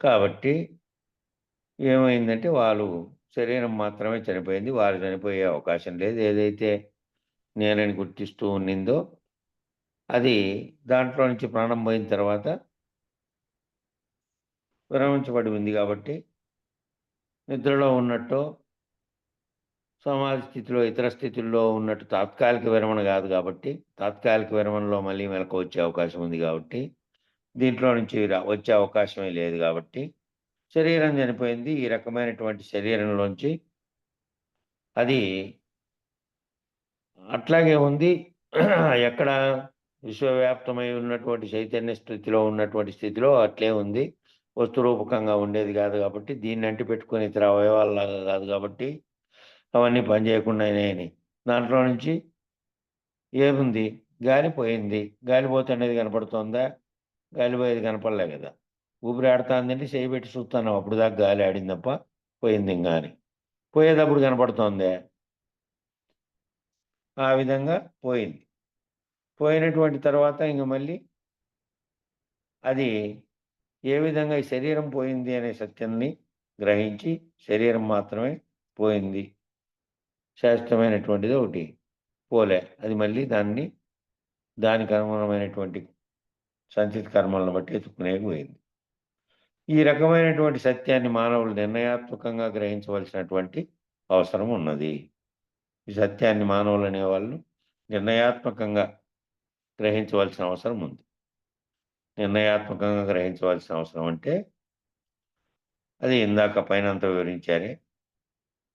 కాబట్టి ఏమైందంటే వాళ్ళు శరీరం మాత్రమే చనిపోయింది. వారు చనిపోయే అవకాశం లేదు. ఏదైతే నేనని గుర్తిస్తూ ఉన్నిందో అది దాంట్లో నుంచి ప్రాణం పోయిన తర్వాత విరమించబడి ఉంది కాబట్టి నిద్రలో ఉన్నట్టు, సమాధి స్థితిలో, ఇతర స్థితుల్లో ఉన్నట్టు తాత్కాలిక విరమణ కాదు కాబట్టి, తాత్కాలిక విరమణలో మళ్ళీ మెలకు వచ్చే అవకాశం ఉంది కాబట్టి, దీంట్లో నుంచి వచ్చే అవకాశమే లేదు కాబట్టి శరీరం చనిపోయింది. ఈ రకమైనటువంటి శరీరంలోంచి అది అట్లాగే ఉంది. ఎక్కడ విశ్వవ్యాప్తమై ఉన్నటువంటి చైతన్య స్థితిలో ఉన్నటువంటి స్థితిలో అట్లే ఉంది. వస్తురూపకంగా ఉండేది కాదు కాబట్టి, దీన్ని అంటి పెట్టుకొని ఇతర అవయవాలలాగా కాదు కాబట్టి అవన్నీ పనిచేయకుండానే దాంట్లో నుంచి ఏముంది? గాలి పోయింది. గాలి పోతున్నది కనపడుతోందా? గాలి పోయేది కనపడలే కదా. ఊపిరి ఆడుతుందంటే చేయి పెట్టి చూస్తున్నాం, అప్పుడు దాకా గాలి ఆడింది తప్ప పోయింది ఇంకా అని. పోయేటప్పుడు కనపడుతోందే? ఆ విధంగా పోయింది. పోయినటువంటి తర్వాత ఇంక మళ్ళీ అది ఏ విధంగా ఈ శరీరం పోయింది అనే సత్యాన్ని గ్రహించి, శరీరం మాత్రమే పోయింది, శాశ్వతమైనటువంటిది ఒకటి పోలే, అది మళ్ళీ దానికి అనుగుణమైనటువంటి సంచిత కర్మలను బట్టి ఎత్తుకునే పోయింది. ఈ రకమైనటువంటి సత్యాన్ని మానవులు నిర్ణయాత్మకంగా గ్రహించవలసినటువంటి అవసరం ఉన్నది. ఈ సత్యాన్ని మానవులు అనేవాళ్ళు నిర్ణయాత్మకంగా గ్రహించవలసిన అవసరం ఉంది. నిర్ణయాత్మకంగా గ్రహించవలసిన అవసరం అంటే అది ఇందాక పైనంతా వివరించారే.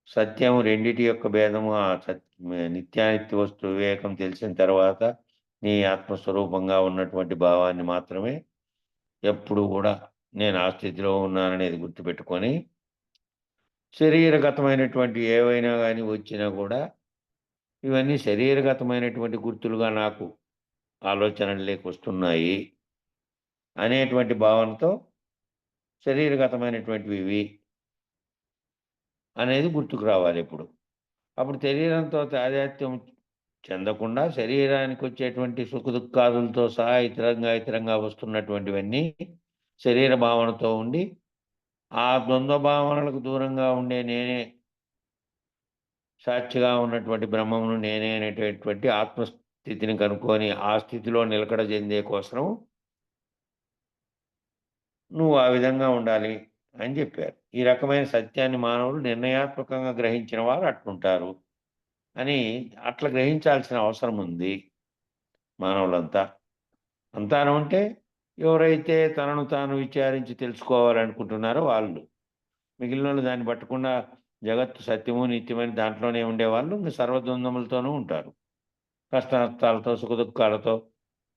సత్యం రెండిటి యొక్క భేదము, ఆ నిత్యానిత్య వస్తు వివేకం తెలిసిన తర్వాత నీ ఆత్మస్వరూపంగా ఉన్నటువంటి భావాన్ని మాత్రమే ఎప్పుడు కూడా నేను ఆ స్థితిలో ఉన్నాననేది గుర్తుపెట్టుకొని శరీరగతమైనటువంటి ఏవైనా కానీ వచ్చినా కూడా ఇవన్నీ శరీరగతమైనటువంటి గుర్తులుగా నాకు ఆలోచనలోకి వస్తున్నాయి అనేటువంటి భావనతో శరీరగతమైనటువంటివి ఇవి అనేది గుర్తుకు రావాలి ఇప్పుడు. అప్పుడు శరీరంతో తాదాత్మ్యం చెందకుండా శరీరానికి వచ్చేటువంటి సుఖదుఖాదులతో సహా ఇతరంగా వస్తున్నటువంటివన్నీ శరీర భావనతో ఉండి ఆ ద్వంద్వ భావనలకు దూరంగా ఉండే నేనే సాక్షిగా ఉన్నటువంటి బ్రహ్మమును నేనే అనేటటువంటి ఆత్మస్థితిని కనుక్కొని ఆ స్థితిలో నిలకడ చెందే కోసం నువ్వు ఆ విధంగా ఉండాలి అని చెప్పారు. ఈ రకమైన సత్యాన్ని మానవులు నిర్ణయాత్మకంగా గ్రహించిన వారు అట్లుంటారు అని అట్లా గ్రహించాల్సిన అవసరం ఉంది మానవులంతా. అంతాను అంటే ఎవరైతే తనను తాను విచారించి తెలుసుకోవాలనుకుంటున్నారో వాళ్ళు. మిగిలిన వాళ్ళు దాన్ని పట్టకుండా జగత్తు సత్యము నిత్యమని దాంట్లోనే ఉండేవాళ్ళు ఇంక సర్వద్వందములతోనూ ఉంటారు. కష్ట నష్టాలతో సుఖదుఖాలతో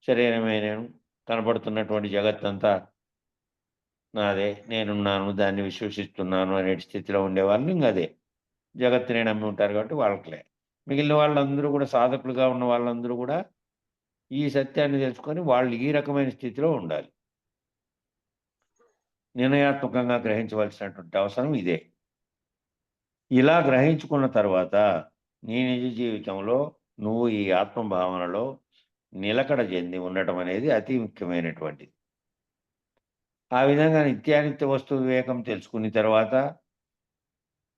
శరీరమే నేను, కనపడుతున్నటువంటి జగత్తంతా నాదే, నేనున్నాను, దాన్ని విశ్వసిస్తున్నాను అనే స్థితిలో ఉండేవాళ్ళు ఇంక అదే జగత్తునే నమ్మి ఉంటారు కాబట్టి వాళ్ళకిలే. మిగిలిన వాళ్ళందరూ కూడా సాధకులుగా ఉన్న వాళ్ళందరూ కూడా ఈ సత్యాన్ని తెలుసుకొని వాళ్ళు ఈ రకమైన స్థితిలో ఉండాలి. నిర్ణయాత్మకంగా గ్రహించవలసినటువంటి అవసరం ఇదే. ఇలా గ్రహించుకున్న తర్వాత నీ నిజ జీవితంలో నువ్వు ఈ ఆత్మభావనలో నిలకడ చెంది ఉండటం అనేది అతి ముఖ్యమైనటువంటిది. ఆ విధంగా నిత్యానిత్య వస్తు వివేకం తెలుసుకున్న తర్వాత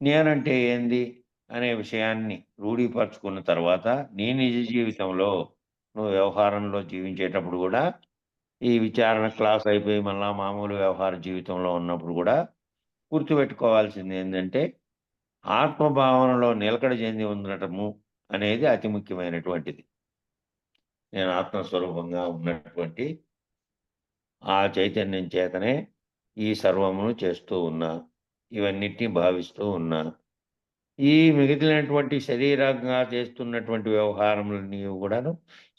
నేనంటే ఏంది అనే విషయాన్ని రూఢీపరుచుకున్న తర్వాత నీ నిజ జీవితంలో నువ్వు వ్యవహారంలో జీవించేటప్పుడు కూడా ఈ విచారణ క్లాస్ అయిపోయి మళ్ళా మామూలు వ్యవహార జీవితంలో ఉన్నప్పుడు కూడా గుర్తుపెట్టుకోవాల్సింది ఏంటంటే ఆత్మభావనలో నిలకడ చెంది ఉండటము అనేది అతి ముఖ్యమైనటువంటిది. నేను ఆత్మస్వరూపంగా ఉన్నటువంటి ఆ చైతన్యం చేతనే ఈ సర్వమును చేస్తూ ఉన్నా, ఇవన్నిటిని భావిస్తూ ఉన్నా. ఈ మిగిలినటువంటి శరీరంగా చేస్తున్నటువంటి వ్యవహారములన్నీ కూడాను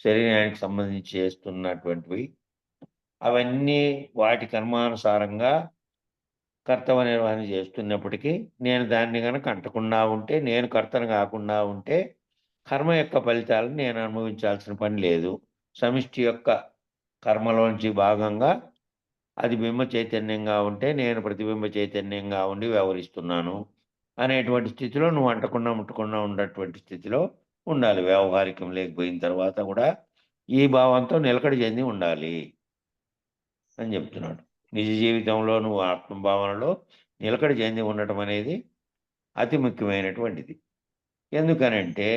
శరీరానికి సంబంధించి చేస్తున్నటువంటివి. అవన్నీ వాటి కర్మానుసారంగా కర్తవ్య నిర్వహణ చేస్తున్నప్పటికీ నేను దాన్ని గనక అంటకుండా ఉంటే, నేను కర్తను కాకుండా ఉంటే కర్మ యొక్క ఫలితాలను నేను అనుభవించాల్సిన పని లేదు. సమిష్టి యొక్క కర్మలోంచి భాగంగా అది బింబ చైతన్యంగా ఉంటే నేను ప్రతిబింబ చైతన్యంగా ఉండి వ్యవహరిస్తున్నాను అనేటువంటి స్థితిలో నువ్వు అంటకుండా ముట్టకుండా ఉన్నటువంటి స్థితిలో ఉండాలి. వ్యవహారికం లేకపోయిన తర్వాత కూడా ఈ భావంతో నిలకడ చెంది ఉండాలి అని చెప్తున్నాడు. నిజ జీవితంలో నువ్వు ఆత్మభావనలో నిలకడ చెంది ఉండటం అనేది అతి ముఖ్యమైనటువంటిది. ఎందుకనంటే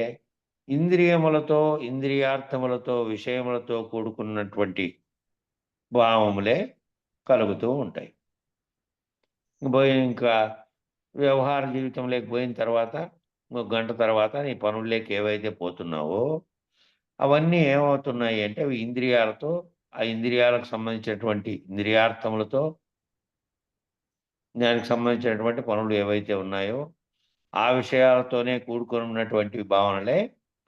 ఇంద్రియములతో ఇంద్రియార్థములతో విషయములతో కూడుకున్నటువంటి భావములే కలుగుతూ ఉంటాయి. ఇంకా వ్యవహార జీవితం లేకపోయిన తర్వాత ఒక గంట తర్వాత నీ పనుల్లోకి ఏవైతే పోతున్నావో అవన్నీ ఏమవుతున్నాయి అంటే అవి ఇంద్రియాలతో, ఆ ఇంద్రియాలకు సంబంధించినటువంటి ఇంద్రియార్థములతో దానికి సంబంధించినటువంటి పనులు ఏవైతే ఉన్నాయో ఆ విషయాలతోనే కూడుకొని ఉన్నటువంటి భావనలే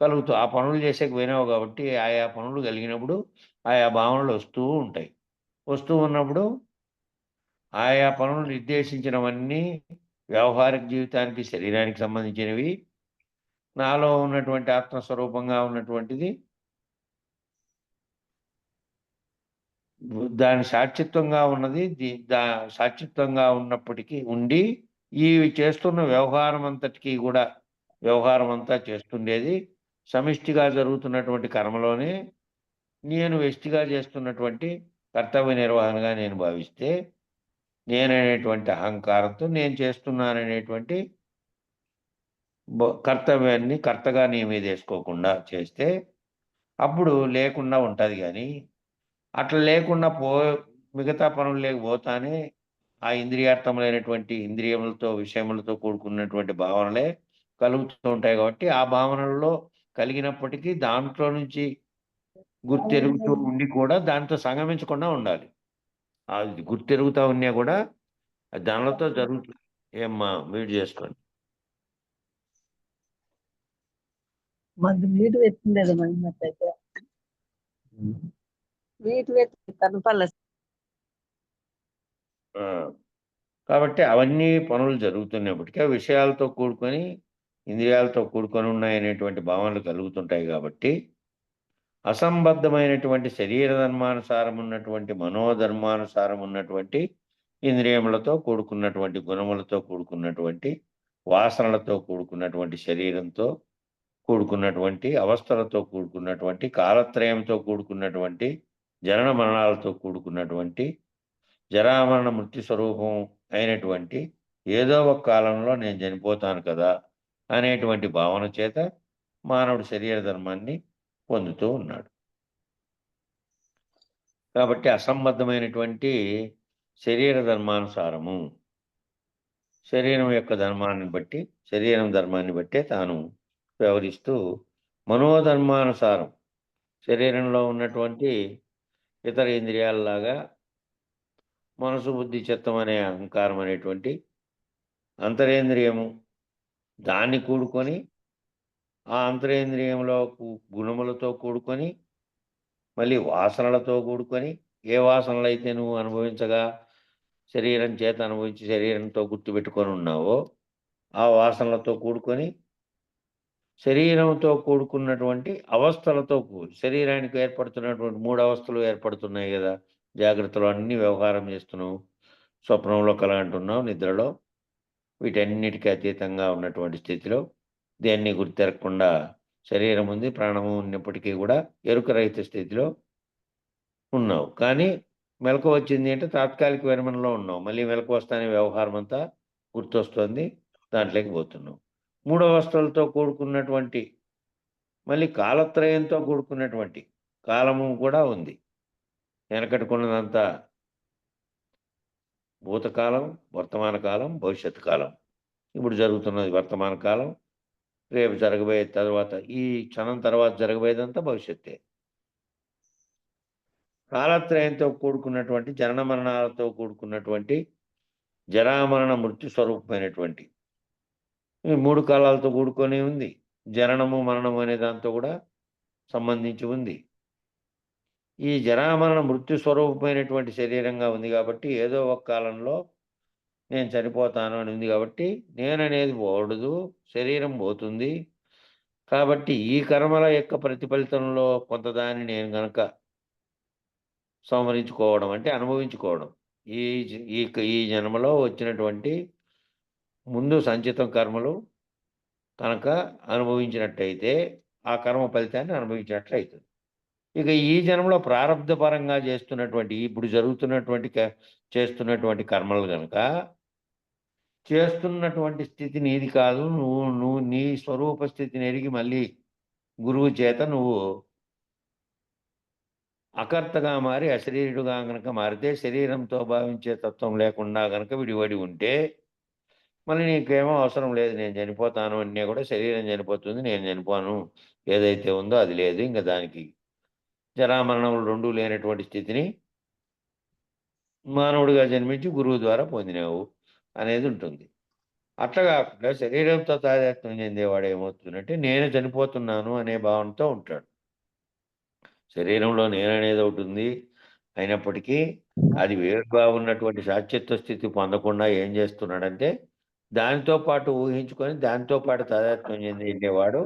కలుగుతూ ఆ పనులు చేసేకి పోయినావు కాబట్టి ఆయా పనులు కలిగినప్పుడు ఆయా భావనలు వస్తూ ఉంటాయి. వస్తూ ఉన్నప్పుడు ఆయా పనులు నిర్దేశించినవన్నీ వ్యవహారిక జీవితానికి శరీరానికి సంబంధించినవి. నాలో ఉన్నటువంటి ఆత్మస్వరూపంగా ఉన్నటువంటిది దాని సాక్షిత్వంగా ఉన్నది. సాక్షిత్వంగా ఉన్నప్పటికీ ఉండి ఈ చేస్తున్న వ్యవహారం అంతటికీ కూడా వ్యవహారం అంతా చేస్తుండేది సమిష్టిగా జరుగుతున్నటువంటి కర్మలోనే నేను వ్యష్టిగా చేస్తున్నటువంటి కర్తవ్య నిర్వహణగా నేను భావిస్తే నేననేటువంటి అహంకారంతో నేను చేస్తున్నాననేటువంటి కర్తవ్యాన్ని కర్తగా నీ మీద వేసుకోకుండా చేస్తే అప్పుడు లేకుండా ఉంటుంది. కానీ అట్లా లేకుండా మిగతా పనులు లేకపోతానే ఆ ఇంద్రియార్థములైనటువంటి ఇంద్రియములతో విషయములతో కూడుకున్నటువంటి భావనలే కలుగుతూ ఉంటాయి. కాబట్టి ఆ భావనల్లో కలిగినప్పటికీ దాంట్లో నుంచి గుర్తెరుగుతూ ఉండి కూడా దాంతో సంగమించకుండా ఉండాలి. అది గుర్తెరుగుతూ ఉన్నా కూడా దానితో జరుగుతుంది. ఏమ్మా మ్యూట్ చేసుకోండి. మాది వీటు పెట్టిండేది అయితే వీటు పెట్టి కనపల్ల కాబట్టి అవన్నీ పనులు జరుగుతున్నప్పటికీ ఆ విషయాలతో కూడుకొని ఇంద్రియాలతో కూడుకొని ఉన్నాయనేటువంటి భావనలు కలుగుతుంటాయి కాబట్టి అసంబద్ధమైనటువంటి శరీర ధర్మానుసారం ఉన్నటువంటి మనోధర్మానుసారం ఉన్నటువంటి ఇంద్రియములతో కూడుకున్నటువంటి గుణములతో కూడుకున్నటువంటి వాసనలతో కూడుకున్నటువంటి శరీరంతో కూడుకున్నటువంటి అవస్థలతో కూడుకున్నటువంటి కాలత్రయంతో కూడుకున్నటువంటి జనన మరణాలతో కూడుకున్నటువంటి జరామరణ మృత్యు స్వరూపం అయినటువంటి ఏదో ఒక కాలంలో నేను చనిపోతాను కదా అనేటువంటి భావన చేత మానవుడు శరీర ధర్మాన్ని పొందుతూ ఉన్నాడు. కాబట్టి అసంబద్ధమైనటువంటి శరీర ధర్మానుసారము శరీరం యొక్క ధర్మాన్ని బట్టి శరీరం ధర్మాన్ని బట్టే తాను వ్యవహరిస్తూ మనోధర్మానుసారం శరీరంలో ఉన్నటువంటి ఇతర ఇంద్రియాలలాగా మనసు బుద్ధి చిత్తం అనే అహంకారం అనేటువంటి అంతరేంద్రియము దాన్ని కూడుకొని ఆ అంతరేంద్రియంలో గుణములతో కూడుకొని మళ్ళీ వాసనలతో కూడుకొని ఏ వాసనలు అయితే నువ్వు అనుభవించగా శరీరం చేత అనుభవించి శరీరంతో గుర్తుపెట్టుకొని ఉన్నావో ఆ వాసనలతో కూడుకొని శరీరంతో కూడుకున్నటువంటి అవస్థలతో శరీరానికి ఏర్పడుతున్నటువంటి 3 అవస్థలు ఏర్పడుతున్నాయి కదా. జాగ్రత్తలో అన్ని వ్యవహారం చేస్తున్నావు, స్వప్నంలో కల అంటున్నావు, నిద్రలో వీటన్నిటికీ అతీతంగా ఉన్నటువంటి స్థితిలో దేన్ని గుర్తెరగకుండా శరీరం ఉంది, ప్రాణము ఉన్నప్పటికీ కూడా ఎరుకరహిత స్థితిలో ఉన్నావు. కానీ మెలకు వచ్చింది అంటే తాత్కాలిక విరమణలో ఉన్నావు. మళ్ళీ మెలకు వస్తానే వ్యవహారం అంతా గుర్తొస్తుంది, దాంట్లోకి పోతున్నావు. 3 అవస్థలతో కూడుకున్నటువంటి మళ్ళీ కాలత్రయంతో కూడుకున్నటువంటి కాలము కూడా ఉంది. వెనకట్టుకున్నదంతా భూతకాలం, వర్తమాన కాలం, భవిష్యత్ కాలం. ఇప్పుడు జరుగుతున్నది వర్తమాన కాలం, రేపు జరగబోయే తర్వాత ఈ క్షణం తర్వాత జరగబోయేదంతా భవిష్యత్తే. కాలత్రయంతో కూడుకున్నటువంటి జనన మరణాలతో కూడుకున్నటువంటి జరామరణ మృత్యు స్వరూపమైనటువంటి ఈ 3 కాలాలతో కూడుకొని ఉంది. జననము మరణము అనే దాంతో కూడా సంబంధించి ఉంది. ఈ జరామరణ మృత్యు స్వరూపమైనటువంటి శరీరంగా ఉంది కాబట్టి ఏదో ఒక కాలంలో నేను చనిపోతాను అని ఉంది కాబట్టి నేననేది పోవడదు, శరీరం పోతుంది. కాబట్టి ఈ కర్మల యొక్క ప్రతిఫలితంలో కొంతదాన్ని నేను గనక సంహరించుకోవడం అంటే అనుభవించుకోవడం, ఈ ఈ జన్మలో వచ్చినటువంటి ముందు సంచితం కర్మలు కనుక అనుభవించినట్టయితే ఆ కర్మ ఫలితాన్ని అనుభవించినట్లయితుంది. ఇక ఈ జన్మలో ప్రారంధపరంగా చేస్తున్నటువంటి ఇప్పుడు జరుగుతున్నటువంటి చేస్తున్నటువంటి కర్మలు కనుక చేస్తున్నటువంటి స్థితి నీది కాదు. నువ్వు నీ స్వరూప స్థితిని ఎరిగి మళ్ళీ గురువు చేత నువ్వు అకర్తగా మారి అశరీరుడుగా గనక మారితే శరీరంతో భావించే తత్వం లేకుండా గనక విడివడి ఉంటే మళ్ళీ నీకేమో అవసరం లేదు, నేను చనిపోతాను అన్నీ కూడా శరీరం చనిపోతుంది, నేను చనిపోను, ఏదైతే ఉందో అది లేదు, ఇంకా దానికి జరామరణములు 2 లేనటువంటి స్థితిని మానవుడిగా జన్మించి గురువు ద్వారా పొందినావు అనేది ఉంటుంది. అట్లా కాకుండా శరీరంతో తాదాత్మ్యం చెందేవాడు ఏమవుతుందంటే నేను చనిపోతున్నాను అనే భావనతో ఉంటాడు. శరీరంలో నేననేది ఒకటి ఉంది, అయినప్పటికీ అది వేరుగా ఉన్నటువంటి శాశ్వత స్థితి పొందకుండా ఏం చేస్తున్నాడంటే దానితో పాటు ఊహించుకొని దానితో పాటు తాదాత్మ్యం చెందేవాడు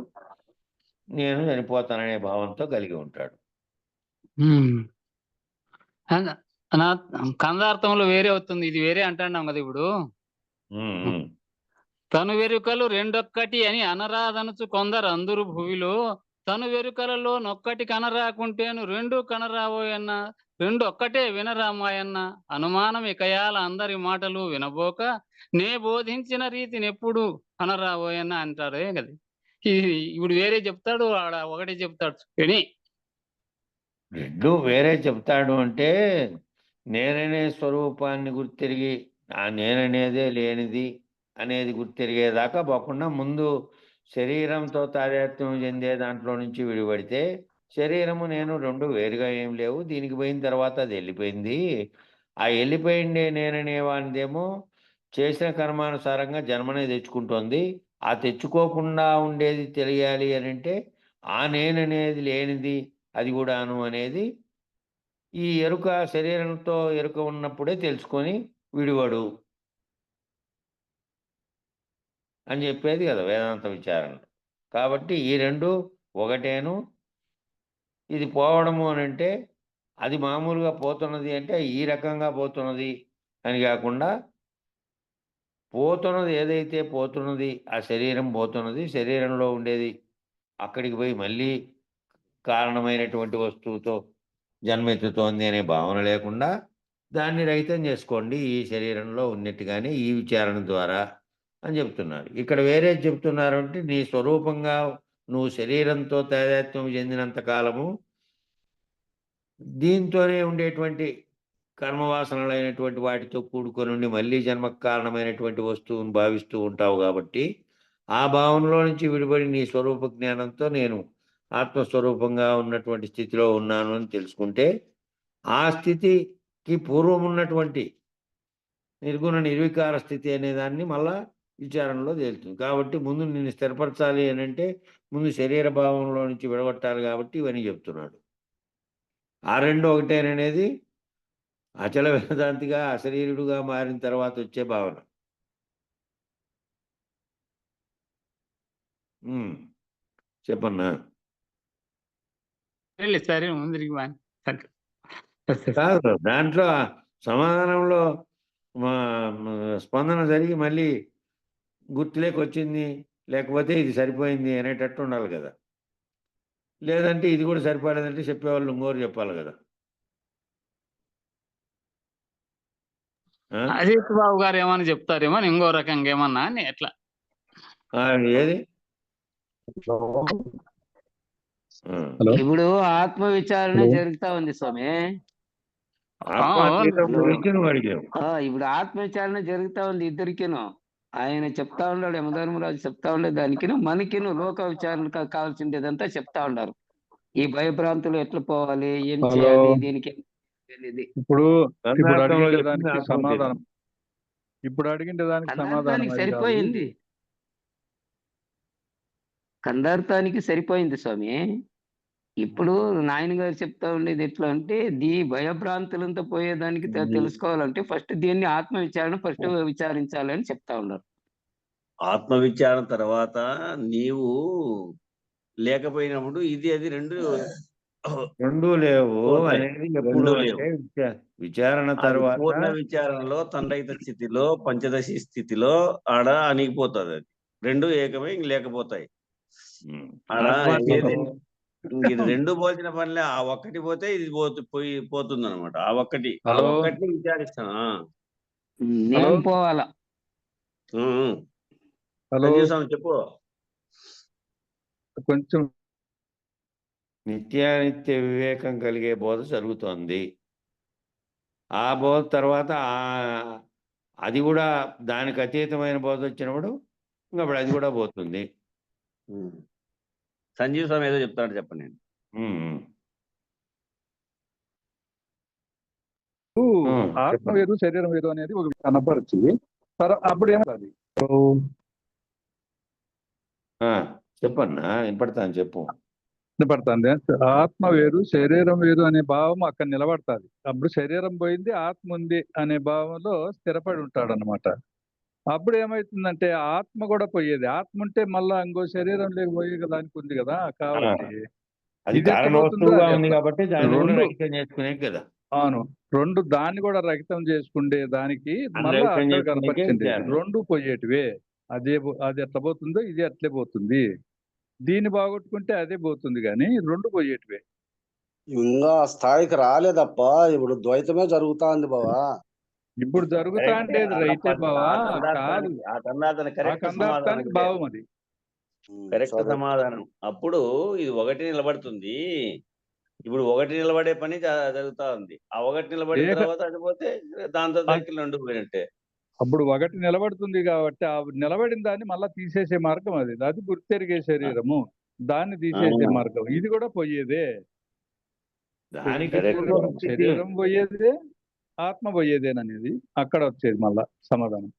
నేను చనిపోతాననే భావంతో కలిగి ఉంటాడు. కందార్థంలో వేరే అవుతుంది, ఇది వేరే అంటున్నాం కదా ఇప్పుడు. తను వెరుకలు రెండొక్కటి అని అనరాదనుచు కొందరు అందరు భూమిలో తను వెరుకలలో నొక్కటి కనరాకుంటేను 2 కనరావోయన్న 2 ఒక్కటే వినరామాయన్న అనుమానం ఇకయాల అందరి మాటలు వినబోక నే బోధించిన రీతిని ఎప్పుడు అనరావోయన్న అంటారు కదా. ఇప్పుడు వేరే చెప్తాడు, ఆడ ఒకటే చెప్తాడు. విని 2 వేరే చెప్తాడు అంటే నేననే స్వరూపాన్ని గుర్తిరిగి ఆ నేననేదే లేనిది అనేది గుర్తిరిగేదాకా పోకుండా ముందు శరీరంతో తాదాత్మ్యం చెందే దాంట్లో నుంచి విడిపడితే శరీరము నేను 2 వేరుగా ఏం లేవు, దీనికి పోయిన తర్వాత అది వెళ్ళిపోయింది. ఆ వెళ్ళిపోయిందే నేననేవానిదేమో చేసిన కర్మానుసారంగా జన్మనే తెచ్చుకుంటోంది. ఆ తెచ్చుకోకుండా ఉండేది తెలియాలి అని అంటే ఆ నేననేది లేనిది అది కూడాను అనేది ఈ ఎరుక శరీరంతో ఎరుక ఉన్నప్పుడే తెలుసుకొని విడివడు అని చెప్పేది కదా వేదాంత విచారణ. కాబట్టి ఈ రెండు ఒకటేను. ఇది పోవడము అని అంటే అది మామూలుగా పోతున్నది అంటే ఈ రకంగా పోతున్నది అని కాకుండా, పోతున్నది ఏదైతే పోతున్నది ఆ శరీరం పోతున్నది, శరీరంలో ఉండేది అక్కడికి పోయి మళ్ళీ కారణమైనటువంటి వస్తువుతో జన్మెత్తుతోంది అనే భావన లేకుండా దాన్ని రహితం చేసుకోండి ఈ శరీరంలో ఉన్నట్టుగానే ఈ విచారణ ద్వారా అని చెప్తున్నారు. ఇక్కడ వేరేది చెప్తున్నారు అంటే నీ స్వరూపంగా నువ్వు శరీరంతో తాదాత్మ్యం చెందినంత కాలము దీంతోనే ఉండేటువంటి కర్మవాసనలైనటువంటి వాటితో కూడుకొని ఉండి మళ్ళీ జన్మకు కారణమైనటువంటి వస్తువును భావిస్తూ ఉంటావు కాబట్టి ఆ భావనలో నుంచి విడిపడి నీ స్వరూప జ్ఞానంతో నేను ఆత్మస్వరూపంగా ఉన్నటువంటి స్థితిలో ఉన్నాను అని తెలుసుకుంటే ఆ స్థితికి పూర్వం ఉన్నటువంటి నిర్గుణ నిర్వికార స్థితి అనే దాన్ని మళ్ళా విచారణలో తేలుతుంది. కాబట్టి ముందు నిన్ను స్థిరపరచాలి అని అంటే ముందు శరీర భావంలో నుంచి విడగొట్టాలి కాబట్టి ఇవన్నీ చెప్తున్నాడు. ఆ రెండు ఒకటేననేది అచల వేదాంతిగా అశరీరుడుగా మారిన తర్వాత వచ్చే భావన. చెప్పన్నా. సరే ముందరికి కాదు దాంట్లో సమాధానంలో స్పందన జరిగి మళ్ళీ గుర్తులేకి వచ్చింది, లేకపోతే ఇది సరిపోయింది అనేటట్టు ఉండాలి కదా. లేదంటే ఇది కూడా సరిపోలేదంటే చెప్పేవాళ్ళు ఇంకోరు చెప్పాలి కదా. అజిత్ బాబు గారు ఏమని చెప్తారేమో అని ఇంకో రకంగా ఏమన్నా అని ఎట్లా ఏది ఇప్పుడు ఆత్మ విచారణ జరుగుతా ఉంది స్వామి. ఇప్పుడు ఆత్మ విచారణ జరుగుతా ఉంది ఇద్దరికిను. ఆయన చెప్తా ఉన్నాడు, యమధర్మరాజు చెప్తా ఉండే దానికి మనకిను లోక విచారణ కావాల్సిందేదంతా చెప్తా ఉన్నారు. ఈ భయభ్రాంతులు ఎట్లా పోవాలి, ఏం చేయాలి, దీనికి ఇప్పుడు అడిగిన దానికి సమాధానం సరిపోయింది. కందార్థానికి సరిపోయింది స్వామి. ఇప్పుడు నాయన గారు చెప్తా ఉండేది ఎట్లా అంటే భయభ్రాంతులంతా పోయేదానికి తెలుసుకోవాలంటే ఫస్ట్ దీన్ని ఆత్మ విచారణ ఫస్ట్ విచారించాలని చెప్తా ఉన్నారు. ఆత్మ విచారణ తర్వాత నీవు లేకపోయినప్పుడు ఇది అది రెండు లేవు అనేది ఎప్పుడు విచారణ తర్వాత పూర్ణ విచారణలో తండ్రైత స్థితిలో పంచదశి స్థితిలో ఆడ అణిగిపోతుంది. అది రెండు ఏకమై లేకపోతాయి. ఇది రెండు పోల్చిన పనిలే. ఆ ఒక్కటి పోతే ఇది పోతుంది అనమాట. ఆ ఒక్కటిని విచారిస్తాను. నేను పోవాలా? చెప్పు. కొంచెం నిత్యానిత్య వివేకం కలిగే బోధ జరుగుతోంది. ఆ బోధ తర్వాత అది కూడా దానికి అతీతమైన బోధ వచ్చినప్పుడు ఇంకా అది కూడా పోతుంది. సంజీవ్ స్వామి ఏదో చెప్తాడు, చెప్పండి. ఆత్మ వేరు శరీరం వేరు అనేది ఒక కనపరిచి అప్పుడు ఏమవుతుంది? చెప్పన్నా, వినపడతాను, చెప్పు. వినపడుతుంది. ఆత్మ వేరు శరీరం వేరు అనే భావం అక్కడ నిలబడుతుంది. అప్పుడు శరీరం పోయింది, ఆత్మ ఉంది అనే భావంలో స్థిరపడి ఉంటాడు అనమాట. అప్పుడు ఏమైతుందంటే ఆత్మ కూడా పోయేది. ఆత్మ ఉంటే మళ్ళా ఇంకో శరీరం లేకపోయే దానికి ఉంది కదా. కాబట్టి అవును, రెండు దాన్ని కూడా రహితం చేసుకుంటే దానికి మళ్ళా అక్కడ కనపరిచింది. రెండు పోయేటివే. అది ఎట్లా పోతుందో ఇది అట్లే పోతుంది. దీన్ని బాగొట్టుకుంటే అదే పోతుంది, కానీ రెండు పోయేటివే. ఇంకా స్థాయికి రాలేదప్ప. ఇప్పుడు ద్వైతమే జరుగుతా ఉంది బావా. ఇప్పుడు జరుగుతా ఉండేది రైతే బావా కాదు. కందార్థానికి భావం అది కరెక్ట్ సమాధానం. అప్పుడు ఇది ఒకటి నిలబడుతుంది. ఇప్పుడు ఒకటి నిలబడే పని జరుగుతా ఉంది. ఆ ఒకటి నిలబడిన తర్వాత అది పోతే దాంతో రెండు పోయినట్టే. అప్పుడు ఒకటి నిలబడుతుంది కాబట్టి ఆ నిలబడిన దాన్ని మళ్ళా తీసేసే మార్గం అది. అది గుర్తెరిగే శరీరము, దాన్ని తీసేసే మార్గం. ఇది కూడా పోయేదే. శరీరం పోయేదే, ఆత్మ పోయేదేననేది అక్కడ వచ్చేది మళ్ళా సమాధానం.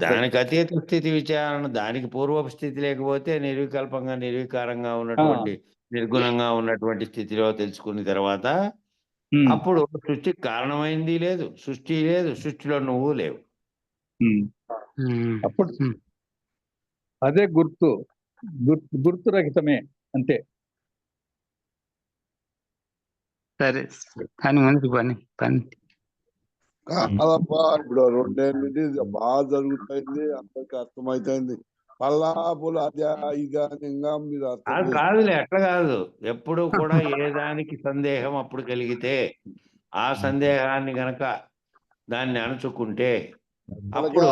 దానికి అతీత స్థితి విచారణ, దానికి పూర్వపు స్థితి లేకపోతే నిర్వికల్పంగా నిర్వికారంగా ఉన్నటువంటి నిర్గుణంగా ఉన్నటువంటి స్థితిలో తెలుసుకున్న తర్వాత అప్పుడు సృష్టికి కారణమైంది లేదు, సృష్టి లేదు, సృష్టిలో నువ్వు లేవు. అదే గుర్తు రహితమే అంతే. సరే కానీ ముందుకు పని కాదప్పా ఇప్పుడు 2 ఏళ్ళ నుండి ఇది బాగా జరుగుతుంది, అందరికి అర్థమైతుంది. పల్లాపులు అదే ఇదే అని ఇంకా మీరు అర్థం అది కాదులే, అట్లా కాదు. ఎప్పుడు కూడా ఏ దానికి సందేహం అప్పుడు కలిగితే ఆ సందేహాన్ని గనక దాన్ని అణుచుకుంటే అప్పుడు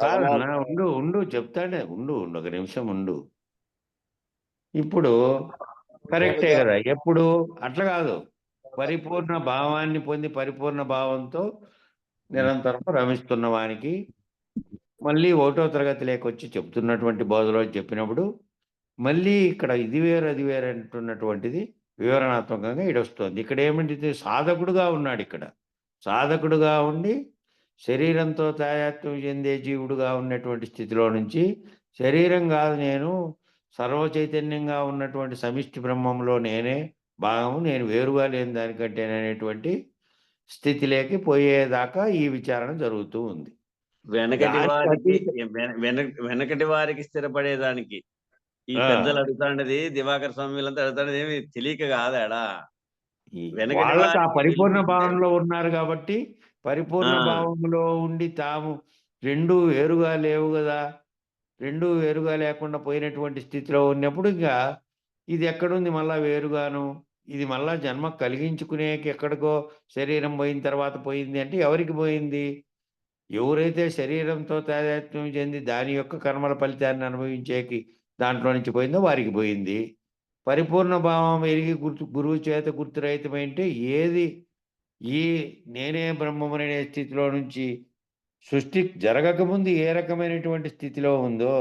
కాదన్నా, ఉండు చెప్తాడే, ఉండు ఒక నిమిషం ఉండు. ఇప్పుడు కరెక్టే కదా, ఎప్పుడు అట్లా కాదు, పరిపూర్ణ భావాన్ని పొంది పరిపూర్ణ భావంతో నిరంతరం రమిస్తున్న వానికి మళ్ళీ 1వ తరగతి లేకొచ్చి చెప్తున్నటువంటి బోధలో చెప్పినప్పుడు మళ్ళీ ఇక్కడ ఇది వేరు అది వేరు అంటున్నటువంటిది వివరణాత్మకంగా ఇడొస్తుంది. ఇక్కడ ఏమిటి, సాధకుడుగా ఉన్నాడు. ఇక్కడ సాధకుడుగా ఉండి శరీరంతో తాయాత్మ్యం చెందే జీవుడుగా ఉన్నటువంటి స్థితిలో నుంచి శరీరం కాదు నేను, సర్వ చైతన్యంగా ఉన్నటువంటి సమిష్టి బ్రహ్మంలో నేనే భాగము, నేను వేరుగా లేని దానికంటే అనేటువంటి స్థితిలోకి పోయేదాకా ఈ విచారణ జరుగుతూ ఉంది. వెనకటి వారికి స్థిరపడేదానికి ఈ పెద్దలు అడుగుతాండది, దివాకర్ స్వామి వీళ్ళంతా అడుగుతాండది ఏమి తెలియక కాదాడా. వాళ్ళకి ఆ పరిపూర్ణ భావంలో ఉన్నారు కాబట్టి, పరిపూర్ణ భావంలో ఉండి తాము రెండు వేరుగా లేవు కదా, రెండు వేరుగా లేకుండా పోయినటువంటి స్థితిలో ఉన్నప్పుడు ఇంకా ఇది ఎక్కడుంది మళ్ళా వేరుగాను, ఇది మళ్ళా జన్మ కలిగించుకునేకి ఎక్కడికో శరీరం పోయిన తర్వాత పోయింది అంటే ఎవరికి పోయింది? ఎవరైతే శరీరంతో తాదాత్మ్యం చెంది దాని యొక్క కర్మల ఫలితాన్ని అనుభవించేకి దాంట్లో నుంచి పోయిందో వారికి పోయింది. పరిపూర్ణ భావం ఎరిగి గురువు చేత గుర్తురహితమైంటే ఏది ఈ నేనే బ్రహ్మమనే స్థితిలో నుంచి సృష్టి జరగకముందు ఏ రకమైనటువంటి స్థితిలో ఉందో,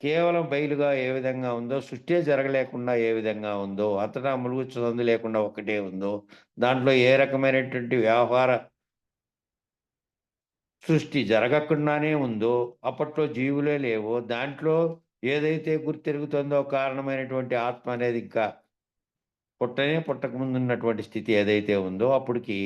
కేవలం బయలుగా ఏ విధంగా ఉందో, సృష్టి జరగలేకుండా ఏ విధంగా ఉందో, అంతటా ములుగు సందు లేకుండా ఒకటే ఉందో, దాంట్లో ఏ రకమైనటువంటి వ్యవహార సృష్టి జరగకుండానే ఉందో, అప్పట్లో జీవులే లేవో, దాంట్లో ఏదైతే గుర్తెరుగుతుందో కారణమైనటువంటి ఆత్మ అనేది ఇంకా పుట్టక ముందు ఉన్నటువంటి స్థితి ఏదైతే ఉందో అప్పటికి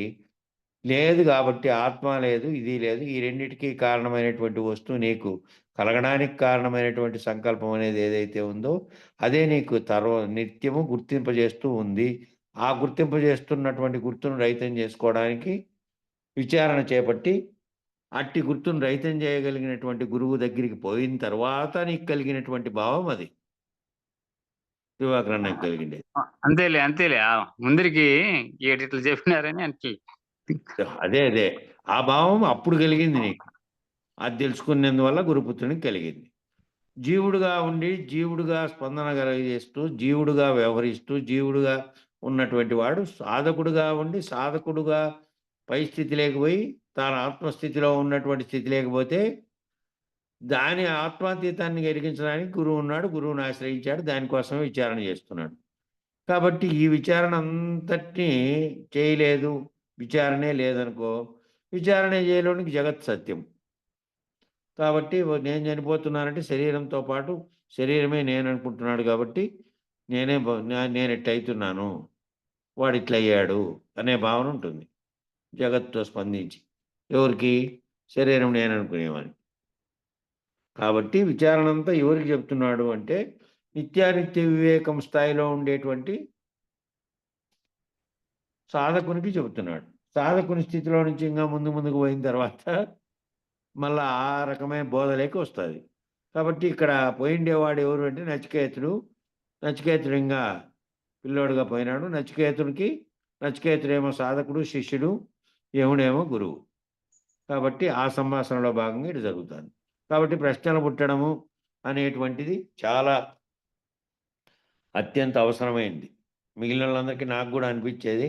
లేదు. కాబట్టి ఆత్మ లేదు, ఇది లేదు, ఈ రెండిటికి కారణమైనటువంటి వస్తువు నీకు కలగడానికి కారణమైనటువంటి సంకల్పం అనేది ఏదైతే ఉందో అదే నీకు నిత్యము గుర్తింపజేస్తూ ఉంది. ఆ గుర్తింపజేస్తున్నటువంటి గుర్తును రహితం చేసుకోవడానికి విచారణ చేపట్టి అట్టి గుర్తును రహితం చేయగలిగినటువంటి గురువు దగ్గరికి పోయిన తర్వాత నీకు కలిగినటువంటి భావం అది దివాకరన్నకి కలిగింది. అంతేలే ముందరికి ఇట్లా చెప్పినారని అంటే అదే ఆ భావం అప్పుడు కలిగింది నీకు. అది తెలుసుకునేందువల్ల గురుపుత్రునికి కలిగింది. జీవుడుగా ఉండి జీవుడుగా స్పందన కలిగజేస్తూ జీవుడుగా వ్యవహరిస్తూ జీవుడుగా ఉన్నటువంటి వాడు సాధకుడుగా ఉండి సాధకుడుగా పై స్థితి లేకపోయి తాను ఆత్మస్థితిలో ఉన్నటువంటి స్థితి లేకపోతే దాని ఆత్మాతీతాన్ని ఎరిగించడానికి గురువు ఉన్నాడు, గురువుని ఆశ్రయించాడు, దానికోసమే విచారణ చేస్తున్నాడు. కాబట్టి ఈ విచారణ అంతటినీ చేయలేదు, విచారణే లేదనుకో, విచారణ చేయలోనికి జగత్ సత్యం. కాబట్టి నేను చనిపోతున్నానంటే శరీరంతో పాటు శరీరమే నేను అనుకుంటున్నాడు కాబట్టి నేను ఎట్లయితున్నాను, వాడు ఇట్లయ్యాడు అనే భావన ఉంటుంది జగత్తో స్పందించి. ఎవరికి? శరీరం నేను అనుకునేవాడిని. కాబట్టి విచారణ అంతా ఎవరికి చెప్తున్నాడు అంటే నిత్యానిత్య వివేకం స్థాయిలో ఉండేటువంటి సాధకునికి చెబుతున్నాడు. సాధకుని స్థితిలో నుంచి ఇంకా ముందుకు పోయిన తర్వాత మళ్ళా ఆ రకమైన బోధలేకి వస్తుంది. కాబట్టి ఇక్కడ పోయిండేవాడు ఎవరు అంటే నచికేతుడు ఇంకా పిల్లోడుగా పోయినాడు. నచికేతుడేమో సాధకుడు, శిష్యుడు, యముడేమో గురువు. కాబట్టి ఆ సంభాషణలో భాగంగా ఇది జరుగుతుంది. కాబట్టి ప్రశ్నలు పుట్టడము అనేటువంటిది చాలా అత్యంత అవసరమైంది. మిగిలిన వాళ్ళందరికీ నాకు కూడా అనిపించేది,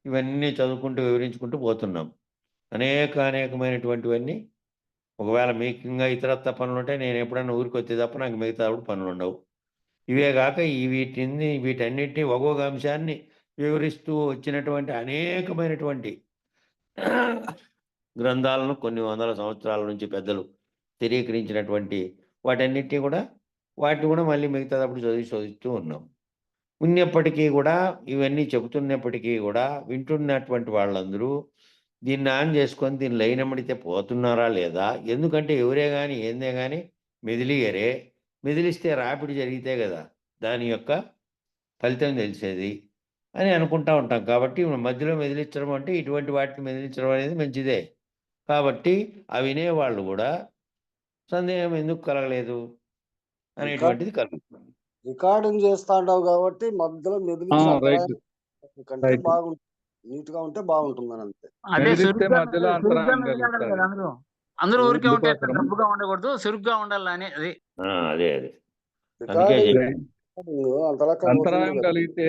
ఇవన్నీ చదువుకుంటూ వివరించుకుంటూ పోతున్నాం. అనేకమైనటువంటివన్నీ ఒకవేళ మీకు ఇంకా ఇతరత్వ పనులు ఉంటే నేను ఎప్పుడైనా ఊరికి వచ్చే తప్ప నాకు మిగతా పనులు ఉండవు. ఇవే కాక వీటన్నిటినీ ఒక్కొక్క అంశాన్ని వివరిస్తూ వచ్చినటువంటి అనేకమైనటువంటి గ్రంథాలను కొన్ని వందల సంవత్సరాల నుంచి పెద్దలు స్థిరీకరించినటువంటి వాటిని కూడా మళ్ళీ మిగతాదప్పుడు చదువుతూ ఉన్నాం. ఉన్నప్పటికీ కూడా ఇవన్నీ చెబుతున్నప్పటికీ కూడా వింటున్నటువంటి వాళ్ళందరూ దీన్ని ఆన్ చేసుకొని దీన్ని లైనమ్మడితే పోతున్నారా లేదా? ఎందుకంటే ఎవరే కానీ ఏందే కానీ మెదిలియరే, మెదిలిస్తే రాపిడి జరిగితే కదా దాని యొక్క ఫలితం తెలిసేది అని అనుకుంటా ఉంటాం. కాబట్టి మధ్యలో మెదిలించడం అంటే ఇటువంటి వాటిని మెదిలించడం అనేది మంచిదే. కాబట్టి ఆ వినేవాళ్ళు కూడా సందేహం ఎందుకు కలగలేదు అనేటువంటిది కలుగుతుంది. రికార్డింగ్ చేస్తా ఉంటావు కాబట్టి మధ్యలో మెదిలించి రైట్ అంతరాయం కంటే రైట్ బాగుంటుంది, నీట్ గా ఉంటే బాగుంటుందని అంతే. అదే మెదిలిస్తే చురుగ్గా మధ్యలో చురుగ్గా అంతరాయం మెదలాలి కలుగుతుంది. కదా అందరూ. అందరూ ఊరికే ఉంటే అందుకోసం డబ్బుగా ఉండకూడదు, చురుగ్గా ఉండాలని అది. అదే అందుకే రికార్డింగ్ చెప్పాను. అంతలక్క పోతుంది అంతరాయం కదా. కలిగితే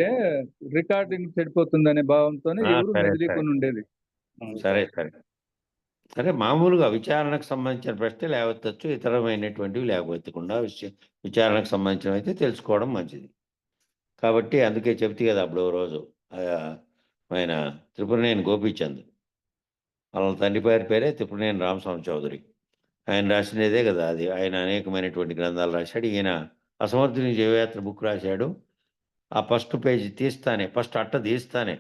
రికార్డింగ్ చెడిపోతుందనే భావంతోనే ఎవరు సరే మెదిలీకొని ఉండేది. సరే సరే సరే మామూలుగా విచారణకు సంబంధించిన ప్రశ్న లేవత్తచ్చు, ఇతరమైనటువంటివి లేకపోతకుండా విచారణకు సంబంధించినవి అయితే తెలుసుకోవడం మంచిది. కాబట్టి అందుకే చెప్తే కదా అప్పుడు ఓ రోజు ఆయన త్రిపురనేని గోపీచంద్, వాళ్ళ తండ్రి పేరే త్రిపురనేని రామస్వామి చౌదరి. ఆయన రాసినదే కదా అది. ఆయన అనేకమైనటువంటి గ్రంథాలు రాశాడు. ఈయన అసమర్థుని జీవయాత్ర బుక్ రాశాడు. ఆ ఫస్ట్ పేజీ తీస్తానే, ఫస్ట్ అట్ట తీస్తానే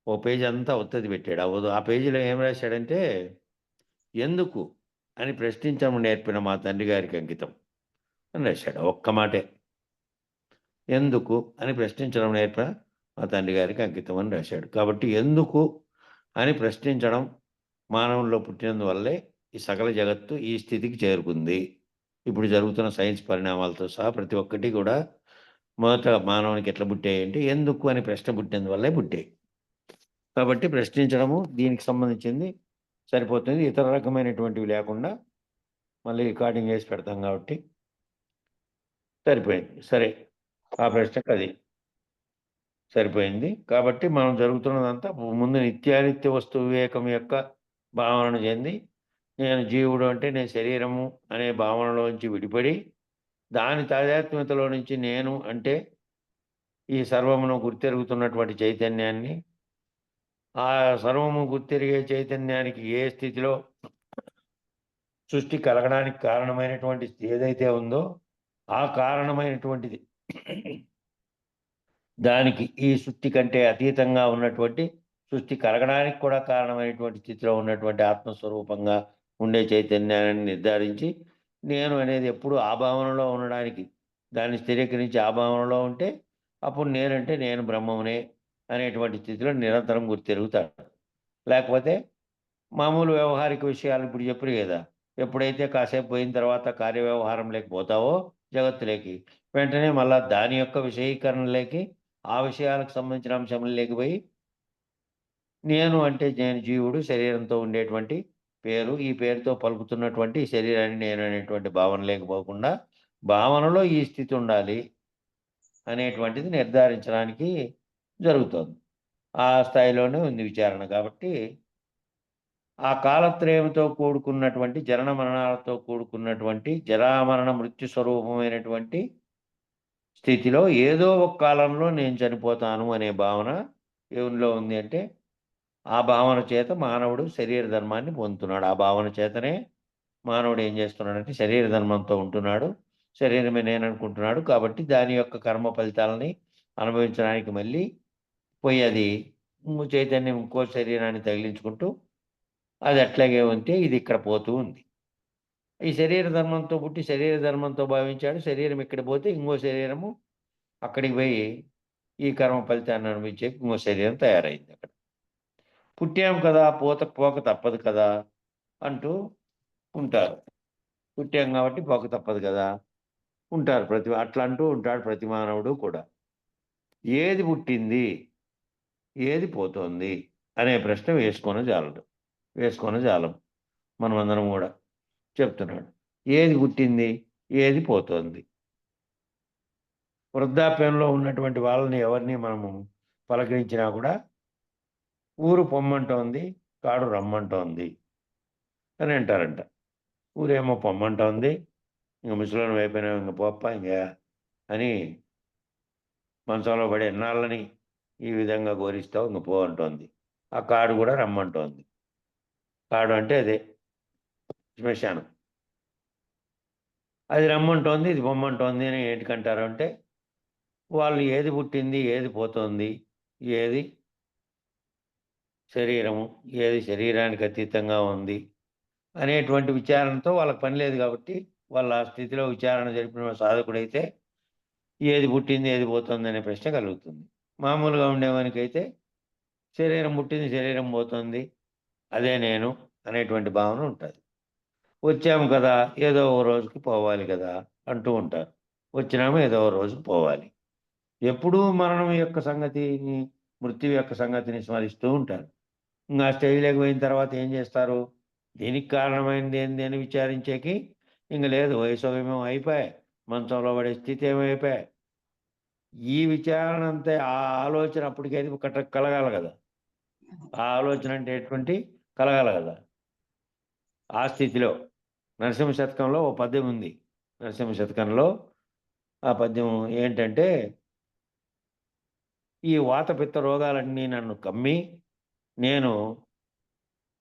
ఓ పేజీ అంతా ఒత్తది పెట్టాడు. అవ్వదు. ఆ పేజీలో ఏం రాశాడంటే, ఎందుకు అని ప్రశ్నించడం నేర్పిన మా తండ్రి గారికి అంకితం అని రాశాడు. ఒక్క మాటే, ఎందుకు అని ప్రశ్నించడం నేర్పిన మా తండ్రి గారికి అంకితం అని రాశాడు. కాబట్టి ఎందుకు అని ప్రశ్నించడం మానవుల్లో పుట్టినందువల్లే ఈ సకల జగత్తు ఈ స్థితికి చేరుకుంది. ఇప్పుడు జరుగుతున్న సైన్స్ పరిణామాలతో సహా ప్రతి ఒక్కటి కూడా మొదట మానవునికి ఎట్లా పుట్టాయి అంటే ఎందుకు అని ప్రశ్న పుట్టినందువల్లే పుట్టాయి. కాబట్టి ప్రశ్నించడము దీనికి సంబంధించింది సరిపోతుంది. ఇతర రకమైనటువంటివి లేకుండా మళ్ళీ రికార్డింగ్ చేసి పెడతాం కాబట్టి సరిపోయింది. సరే, ఆ ప్రశ్నకు అది సరిపోయింది. కాబట్టి మనం జరుగుతున్నదంతా ముందు నిత్యానిత్య వస్తు వివేకం యొక్క భావనను చెంది, నేను జీవుడు అంటే నేను శరీరము అనే భావనలోంచి విడిపడి, దాని తాదాత్మ్యతలో నుంచి నేను అంటే ఈ సర్వమును గుర్తెరుగుతున్నటువంటి చైతన్యాన్ని, ఆ సర్వము గుర్తెరిగే చైతన్యానికి ఏ స్థితిలో సృష్టి కలగడానికి కారణమైనటువంటి ఏదైతే ఉందో ఆ కారణమైనటువంటిది దానికి ఈ సృష్టి కంటే అతీతంగా ఉన్నటువంటి సృష్టి కలగడానికి కూడా కారణమైనటువంటి స్థితిలో ఉన్నటువంటి ఆత్మస్వరూపంగా ఉండే చైతన్యాన్ని నిర్ధారించి, నేను అనేది ఎప్పుడు ఆ భావనలో ఉండడానికి దాన్ని స్థిరీకరించి ఆ భావనలో ఉంటే అప్పుడు నేనంటే నేను బ్రహ్మమునే అనేటువంటి స్థితిలో నిరంతరం గుర్తెరుగుతాడు. లేకపోతే మామూలు వ్యవహారిక విషయాలు ఇప్పుడు చెప్పరు కదా, ఎప్పుడైతే కాసేపు పోయిన తర్వాత కార్యవ్యవహారం లేకపోతావో జగత్తులోకి, వెంటనే మళ్ళా దాని యొక్క విషయీకరణలోకి ఆ విషయాలకు సంబంధించిన అంశములు లేకపోయి నేను అంటే నేను జీవుడు శరీరంతో ఉండేటువంటి పేరు, ఈ పేరుతో పలుకుతున్నటువంటి ఈ శరీరాన్ని నేను అనేటువంటి భావన లేకపోకుండా భావనలో ఈ స్థితి ఉండాలి అనేటువంటిది నిర్ధారించడానికి జరుగుతుంది. ఆ స్థాయిలోనే ఉంది విచారణ. కాబట్టి ఆ కాలత్రయంతో కూడుకున్నటువంటి జనన మరణాలతో కూడుకున్నటువంటి జరామరణ మృత్యు స్వరూపమైనటువంటి స్థితిలో ఏదో ఒక కాలంలో నేను చనిపోతాను అనే భావన ఎవరిలో ఉంది అంటే, ఆ భావన చేత మానవుడు శరీర ధర్మాన్ని పొందుతున్నాడు. ఆ భావన చేతనే మానవుడు ఏం చేస్తున్నాడంటే శరీర ధర్మంతో ఉంటున్నాడు, శరీరమే నేను అనుకుంటున్నాడు. కాబట్టి దాని యొక్క కర్మ ఫలితాలని అనుభవించడానికి మళ్ళీ పోయి అది చైతన్యం ఇంకో శరీరాన్ని తగిలించుకుంటూ అది అట్లాగే ఉంటే ఇది ఇక్కడ పోతూ ఉంది. ఈ శరీర ధర్మంతో పుట్టి శరీర ధర్మంతో భావించాడు. శరీరం ఇక్కడ పోతే ఇంకో శరీరము అక్కడికి పోయి ఈ కర్మ ఫలితాన్ని అనుభవించే ఇంకో శరీరం తయారైంది. అక్కడ పుట్టాం కదా, పోక తప్పదు కదా అంటూ ఉంటారు. పుట్టాం కాబట్టి పోక తప్పదు కదా ఉంటారు. అట్లా అంటూ ఉంటాడు ప్రతి మానవుడు కూడా. ఏది పుట్టింది ఏది పోతోంది అనే ప్రశ్న వేసుకొని జాలం మనమందరం కూడా చెప్తున్నాడు. ఏది పుట్టింది ఏది పోతోంది. వృద్ధాప్యంలో ఉన్నటువంటి వాళ్ళని ఎవరిని మనము పలకరించినా కూడా ఊరు పొమ్మంటోంది, కాడు రమ్మంటోంది అని అంటారంట. ఊరేమో పొమ్మంటోంది, ఇంక ముసలిని వైపోయినా ఇంక పోప్ప ఇంకా అని మంచంలో పడి ఎన్నాళ్ళని ఈ విధంగా ఘోరిస్తావు ఇంక పో అంటోంది. ఆ కాడు కూడా రమ్మంటోంది. కాడు అంటే అదే శ్మశానం. అది రమ్మంటోంది, ఇది పొమ్మంటోంది అని ఏంటికంటారు అంటే, వాళ్ళు ఏది పుట్టింది ఏది పోతోంది, ఏది శరీరము ఏది శరీరానికి అతీతంగా ఉంది అనేటువంటి విచారణతో వాళ్ళకి పని లేదు కాబట్టి వాళ్ళ స్థితిలో విచారణ జరిపిన సాధకుడైతే ఏది పుట్టింది ఏది పోతుంది అనే ప్రశ్న కలుగుతుంది. మామూలుగా ఉండేవానికైతే శరీరం పుట్టింది శరీరం పోతుంది అదే నేను అనేటువంటి భావన ఉంటుంది. వచ్చాము కదా ఏదో ఓ రోజుకి పోవాలి కదా అంటూ ఉంటారు. వచ్చినాము ఏదో ఓ రోజుకి పోవాలి. ఎప్పుడూ మరణం యొక్క సంగతిని మృత్యు యొక్క సంగతిని స్మరిస్తూ ఉంటారు. ఇంకా స్టేజ్లోకి పోయిన తర్వాత ఏం చేస్తారు? దీనికి కారణమైనది ఏంది అని విచారించేకి ఇంక లేదు. వయసు ఏమో అయిపోయాయి, మంచంలో పడే స్థితి ఏమైపోయాయి. ఈ విచారణ అంతే ఆ ఆలోచన అప్పటికేది కలగాలి కదా. ఆ ఆలోచన అంటే ఎటువంటి కలగాలి కదా. ఆ స్థితిలో నరసింహ శతకంలో ఓ పద్యం ఉంది. నరసింహ శతకంలో ఆ పద్యం ఏంటంటే, ఈ వాత పిత్త రోగాలన్నీ నన్ను కమ్మి నేను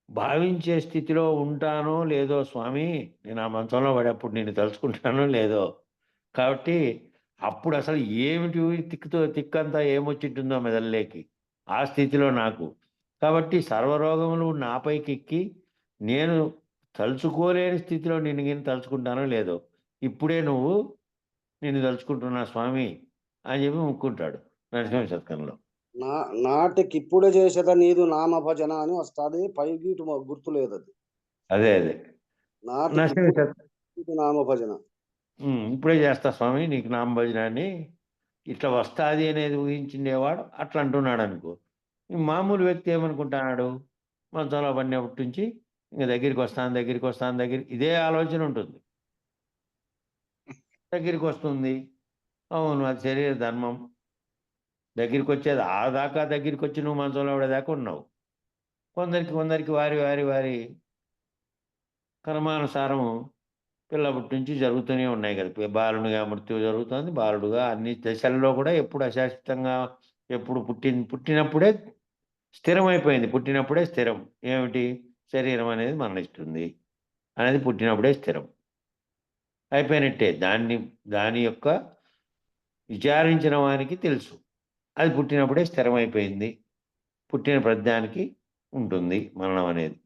భావించే స్థితిలో ఉంటానో లేదో స్వామి, నేను ఆ మంచంలో పడేప్పుడు నిన్ను తలుచుకుంటానో లేదో. కాబట్టి అప్పుడు అసలు ఏమిటి తిక్కంతా ఏమొచ్చింటుందో మెదల్లోకి ఆ స్థితిలో నాకు. కాబట్టి సర్వరోగములు నాపైకి ఎక్కి నేను తలుచుకోలేని స్థితిలో నిన్ను తలుచుకుంటానో లేదో, ఇప్పుడే నువ్వు నిన్ను తలుచుకుంటున్నా స్వామి అని చెప్పి ముక్కుంటాడు నరసింహ శతకంలో. నాటికిప్పుడే చేసేదా నీదు నామ భజన అని వస్తుంది. పైకి గుర్తు లేదు అది. అదే నరసింహ శతకం నామ భజన ఇప్పుడే చేస్తా స్వామి నీకు నామ భజన అని ఇట్లా వస్తుంది అనేది ఊహించిండేవాడు అట్లా అంటున్నాడు అనుకో. ఈ మామూలు వ్యక్తి ఏమనుకుంటున్నాడు? మంచంలో పడినప్పటి నుంచి ఇంకా దగ్గరికి వస్తాను ఇదే ఆలోచన ఉంటుంది. దగ్గరికి వస్తుంది, అవును అది శరీర ధర్మం. దగ్గరికి వచ్చేది ఆ దాకా దగ్గరికి వచ్చి నువ్వు మంచంలో పడేదాకా ఉన్నావు. కొందరికి వారి కర్మానుసారం పిల్లప్పటి నుంచి జరుగుతూనే ఉన్నాయి కదా. బాలునిగా మృత్యువు జరుగుతుంది, బాలుడుగా అన్ని దశల్లో కూడా ఎప్పుడు అశాశ్వతంగా ఎప్పుడు పుట్టినప్పుడే స్థిరమైపోయింది. పుట్టినప్పుడే స్థిరం ఏమిటి? శరీరం అనేది మరణిస్తుంది అనేది పుట్టినప్పుడే స్థిరం అయిపోయినట్టే. దాని యొక్క విచారించిన వానికి తెలుసు అది పుట్టినప్పుడే స్థిరమైపోయింది. పుట్టిన ప్రజ్ఞానికి ఉంటుంది మరణం అనేది.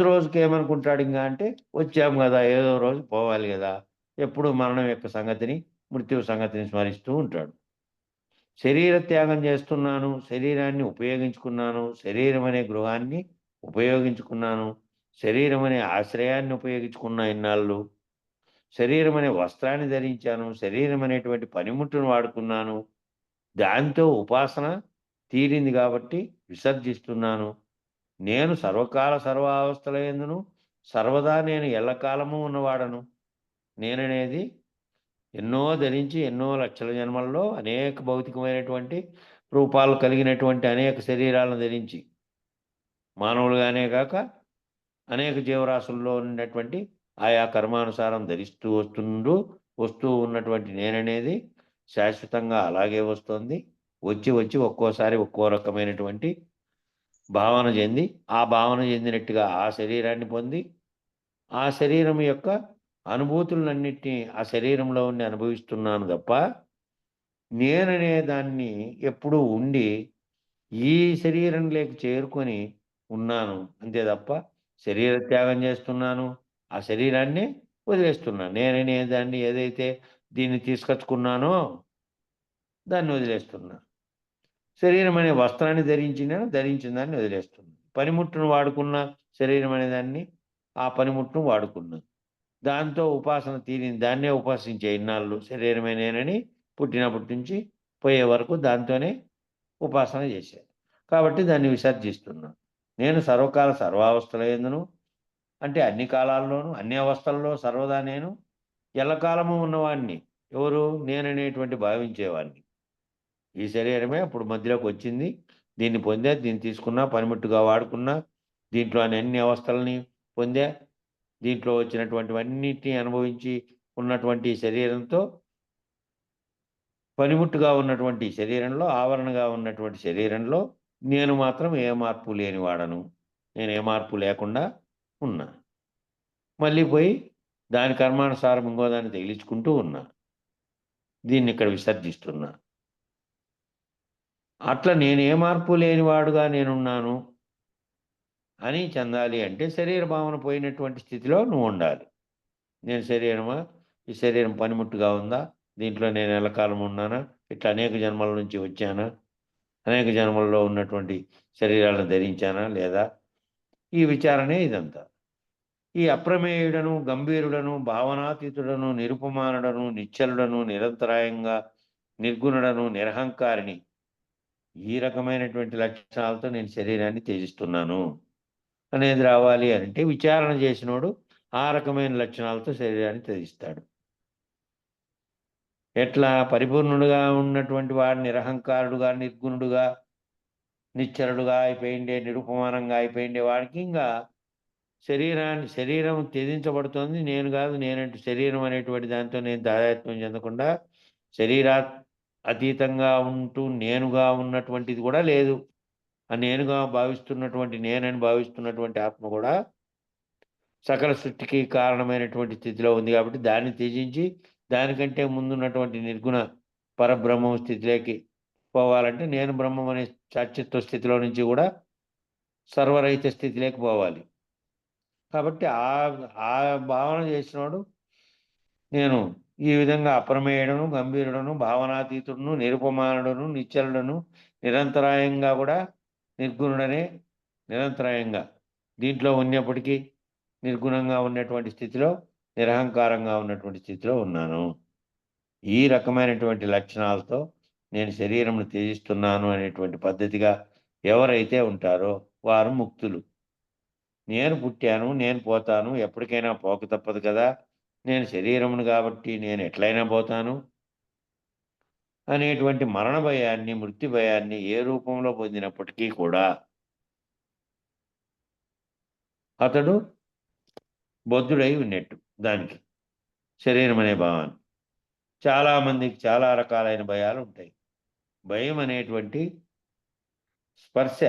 రోజుకి ఏమనుకుంటాడు ఇంకా అంటే, వచ్చాము కదా ఏదో రోజు పోవాలి కదా. ఎప్పుడు మరణం యొక్క సంగతిని మృత్యు సంగతిని స్మరిస్తూ ఉంటాడు. శరీర త్యాగం చేస్తున్నాను, శరీరాన్ని ఉపయోగించుకున్నాను, శరీరం అనే గృహాన్ని ఉపయోగించుకున్నాను, శరీరం అనే ఆశ్రయాన్ని ఉపయోగించుకున్న ఇన్నాళ్ళు, శరీరం అనే వస్త్రాన్ని ధరించాను, శరీరం అనేటువంటి పనిముట్టును వాడుకున్నాను, దాంతో ఉపాసన తీరింది కాబట్టి విసర్జిస్తున్నాను. నేను సర్వకాల సర్వావస్థల యందును సర్వదా నేను ఎల్లకాలము ఉన్నవాడను. నేననేది ఎన్నో ధరించి ఎన్నో లక్షల జన్మల్లో అనేక భౌతికమైనటువంటి రూపాలు కలిగినటువంటి అనేక శరీరాలను ధరించి మానవులుగానే కాక అనేక జీవరాశుల్లో ఉన్నటువంటి ఆయా కర్మానుసారం ధరిస్తూ వస్తూ ఉన్నటువంటి నేననేది శాశ్వతంగా అలాగే వస్తుంది. వచ్చి ఒక్కోసారి ఒక్కో రకమైనటువంటి భావన చెంది ఆ భావన చెందినట్టుగా ఆ శరీరాన్ని పొంది ఆ శరీరం యొక్క అనుభూతులన్నిటినీ ఆ శరీరంలో ఉండి అనుభవిస్తున్నాను తప్ప నేననే దాన్ని ఎప్పుడూ ఉండి ఈ శరీరంలోకి చేరుకొని ఉన్నాను అంతే తప్ప శరీర త్యాగం చేస్తున్నాను, ఆ శరీరాన్ని వదిలేస్తున్నాను. నేననే దాన్ని ఏదైతే దీన్ని తీసుకొచ్చుకున్నానో దాన్ని వదిలేస్తున్నాను. శరీరం అనే వస్త్రాన్ని ధరించిన దాన్ని వదిలేస్తున్నాను. పనిముట్టును వాడుకున్న శరీరం అనే దాన్ని ఆ పనిముట్టును వాడుకున్నాను. దాంతో ఉపాసన తీరింది. దాన్నే ఉపాసించే ఇన్నాళ్ళు శరీరమే నేనని పుట్టినప్పటి నుంచి పోయే వరకు దాంతోనే ఉపాసన చేశాను. కాబట్టి దాన్ని విసర్జిస్తున్నాను. నేను సర్వకాల సర్వావస్థల యందును అంటే అన్ని కాలాల్లోనూ అన్ని అవస్థల్లో సర్వదా నేను ఎల్లకాలము ఉన్నవాడిని. ఎవరు? నేననేటువంటి భావించేవాడిని. ఈ శరీరమే అప్పుడు మధ్యలోకి వచ్చింది, దీన్ని పొందా, దీన్ని తీసుకున్నా, పనిముట్టుగా వాడుకున్నా, దీంట్లో అన్ని అవస్థలని పొందా, దీంట్లో వచ్చినటువంటివన్నిటిని అనుభవించి ఉన్నటువంటి శరీరంతో పనిముట్టుగా ఉన్నటువంటి శరీరంలో ఆవరణగా ఉన్నటువంటి శరీరంలో నేను మాత్రం ఏ మార్పు లేనివాడను. నేను ఏ మార్పు లేకుండా ఉన్నా. మళ్ళీ పోయి దాని కర్మానుసారం ఇంకో దాన్ని తగిలించుకుంటూ ఉన్నా. దీన్ని ఇక్కడ విసర్జిస్తున్నా. అట్లా నేను ఏ మార్పు లేనివాడుగా నేనున్నాను అని చెందాలి అంటే శరీర భావన పోయినటువంటి స్థితిలో నువ్వు ఉండాలి. నేను శరీరమా, ఈ శరీరం పనిముట్టుగా ఉందా, దీంట్లో నేను ఎల్లకాలం ఉన్నానా, ఇట్లా అనేక జన్మల నుంచి వచ్చానా, అనేక జన్మల్లో ఉన్నటువంటి శరీరాలను ధరించానా లేదా, ఈ విచారణే ఇదంతా. ఈ అప్రమేయుడను, గంభీరుడను, భావనాతీతుడను, నిరుపమానుడను, నిశ్చలుడను, నిరంతరాయంగా నిర్గుణుడను, నిరహంకారిని, ఈ రకమైనటువంటి లక్షణాలతో నేను శరీరాన్ని త్యజిస్తున్నాను అనేది రావాలి అంటే విచారణ చేసినోడు ఆ రకమైన లక్షణాలతో శరీరాన్ని త్యజిస్తాడు. ఎట్లా పరిపూర్ణుడుగా ఉన్నటువంటి వాడు నిరహంకారుడుగా, నిర్గుణుడుగా, నిశ్చలుడుగా అయిపోయిండే, నిరుపమానంగా అయిపోయిండే వాడికి ఇంకా శరీరం త్యజించబడుతోంది. నేను కాదు, నేనంటూ శరీరం అనేటువంటి దాంతో నేను తాదాత్మ్యం చెందకుండా అతీతంగా ఉంటూ నేనుగా ఉన్నటువంటిది కూడా లేదు. ఆ నేనుగా భావిస్తున్నటువంటి, నేనని భావిస్తున్నటువంటి ఆత్మ కూడా సకల సృష్టికి కారణమైనటువంటి స్థితిలో ఉంది కాబట్టి దాన్ని త్యజించి దానికంటే ముందున్నటువంటి నిర్గుణ పరబ్రహ్మం స్థితిలోకి పోవాలంటే నేను బ్రహ్మం అనే చాచిత్వ స్థితిలో నుంచి కూడా సర్వరహిత స్థితిలోకి పోవాలి. కాబట్టి ఆ భావన చేసినవాడు నేను ఈ విధంగా అప్రమేయుడను, గంభీరుడను, భావనాతీతుడును, నిరుపమానుడను, నిశ్చలుడను, నిరంతరాయంగా కూడా నిర్గుణుడనే, నిరంతరాయంగా దీంట్లో ఉన్నప్పటికీ నిర్గుణంగా ఉన్నటువంటి స్థితిలో, నిరహంకారంగా ఉన్నటువంటి స్థితిలో ఉన్నాను. ఈ రకమైనటువంటి లక్షణాలతో నేను శరీరంను త్యజిస్తున్నాను అనేటువంటి పద్ధతిగా ఎవరైతే ఉంటారో వారు ముక్తులు. నేను పుట్టాను, నేను పోతాను, ఎప్పటికైనా పోక తప్పదు కదా, నేను శరీరమును కాబట్టి నేను ఎట్లయినా పోతాను అనేటువంటి మరణ భయాన్ని, మృత్యు భయాన్ని ఏ రూపంలో పొందినప్పటికీ కూడా అతడు బద్ధుడై ఉన్నట్టు దానికి, శరీరం అనే భావాన్ని. చాలామందికి చాలా రకాలైన భయాలు ఉంటాయి. భయం అనేటువంటి స్పర్శ,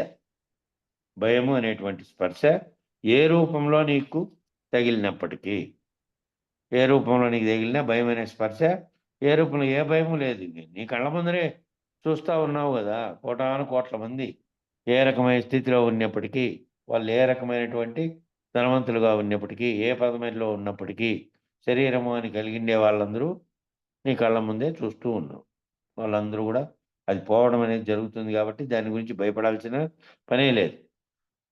భయము అనేటువంటి స్పర్శ ఏ రూపంలో నీకు తగిలినప్పటికీ, ఏ రూపంలో నీకు తగిలినా భయం అనే స్పర్శ ఏ రూపంలో, ఏ భయము లేదు. నీ కళ్ళ ముందరే చూస్తూ ఉన్నావు కదా, కోట్ల మంది ఏ రకమైన స్థితిలో ఉన్నప్పటికీ, వాళ్ళు ఏ రకమైనటువంటి ధనవంతులుగా ఉన్నప్పటికీ, ఏ పదవిలో ఉన్నప్పటికీ శరీరము అని కలిగిండే వాళ్ళందరూ నీ కళ్ళ ముందే చూస్తూ ఉన్నావు. వాళ్ళందరూ కూడా అది పోవడం అనేది జరుగుతుంది కాబట్టి దాని గురించి భయపడాల్సిన పనే లేదు.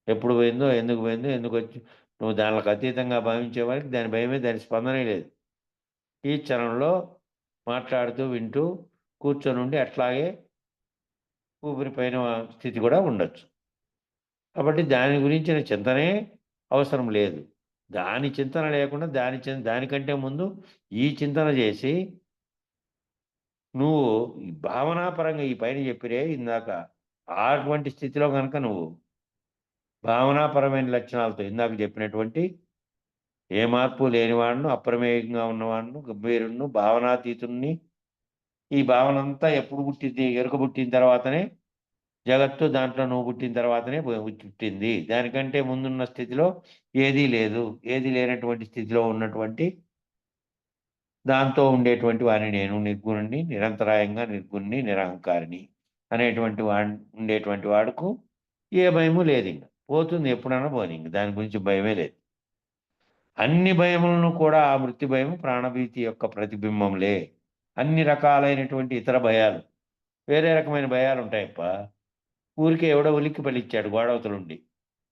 ఎప్పుడు పోయిందో, ఎందుకు పోయిందో, ఎందుకు వచ్చి నువ్వు దానికి అతీతంగా భావించే వారికి దాని భయమే, దాని స్పందనే లేదు. ఈ క్షణంలో మాట్లాడుతూ వింటూ కూర్చొని ఉండి అట్లాగే ఊపిరిపోయిన స్థితి కూడా ఉండొచ్చు. కాబట్టి దాని గురించిన చింతనే అవసరం లేదు. దాని చింతన లేకుండా దానికంటే ముందు ఈ చింతన చేసి నువ్వు ఈ భావనాపరంగా ఈ పైన చెప్పిరే ఇందాక అటువంటి స్థితిలో కనుక నువ్వు భావనాపరమైన లక్షణాలతో ఇందాక చెప్పినటువంటి ఏ మార్పు లేనివాడును, అప్రమేయంగా ఉన్నవాడును, గంభీరుడును, భావనాతీతుణ్ణి, ఈ భావన అంతా ఎప్పుడు పుట్టింది, ఎరుక పుట్టిన తర్వాతనే జగత్తు, దాంట్లో నువ్వు పుట్టిన తర్వాతనే పుట్టింది. దానికంటే ముందున్న స్థితిలో ఏదీ లేదు. ఏది లేనటువంటి స్థితిలో ఉన్నటువంటి దాంతో ఉండేటువంటి వాడిని నేను, నిర్గుణుణ్ణి, నిరంతరాయంగా నిర్గుణ్ణి, నిరహంకారిని అనేటువంటి ఉండేటువంటి వాడుకు ఏ భయము లేదు. ఇంక పోతుంది, ఎప్పుడైనా పోని, ఇంక దాని గురించి భయమే లేదు. అన్ని భయములను కూడా ఆ మృత్యు భయము ప్రాణభీతి యొక్క ప్రతిబింబంలే. అన్ని రకాలైనటువంటి ఇతర భయాలు, వేరే రకమైన భయాలు ఉంటాయప్ప. ఊరికే ఎవడో ఉలిక్కి పలిచ్చాడు గోడవతలుండి,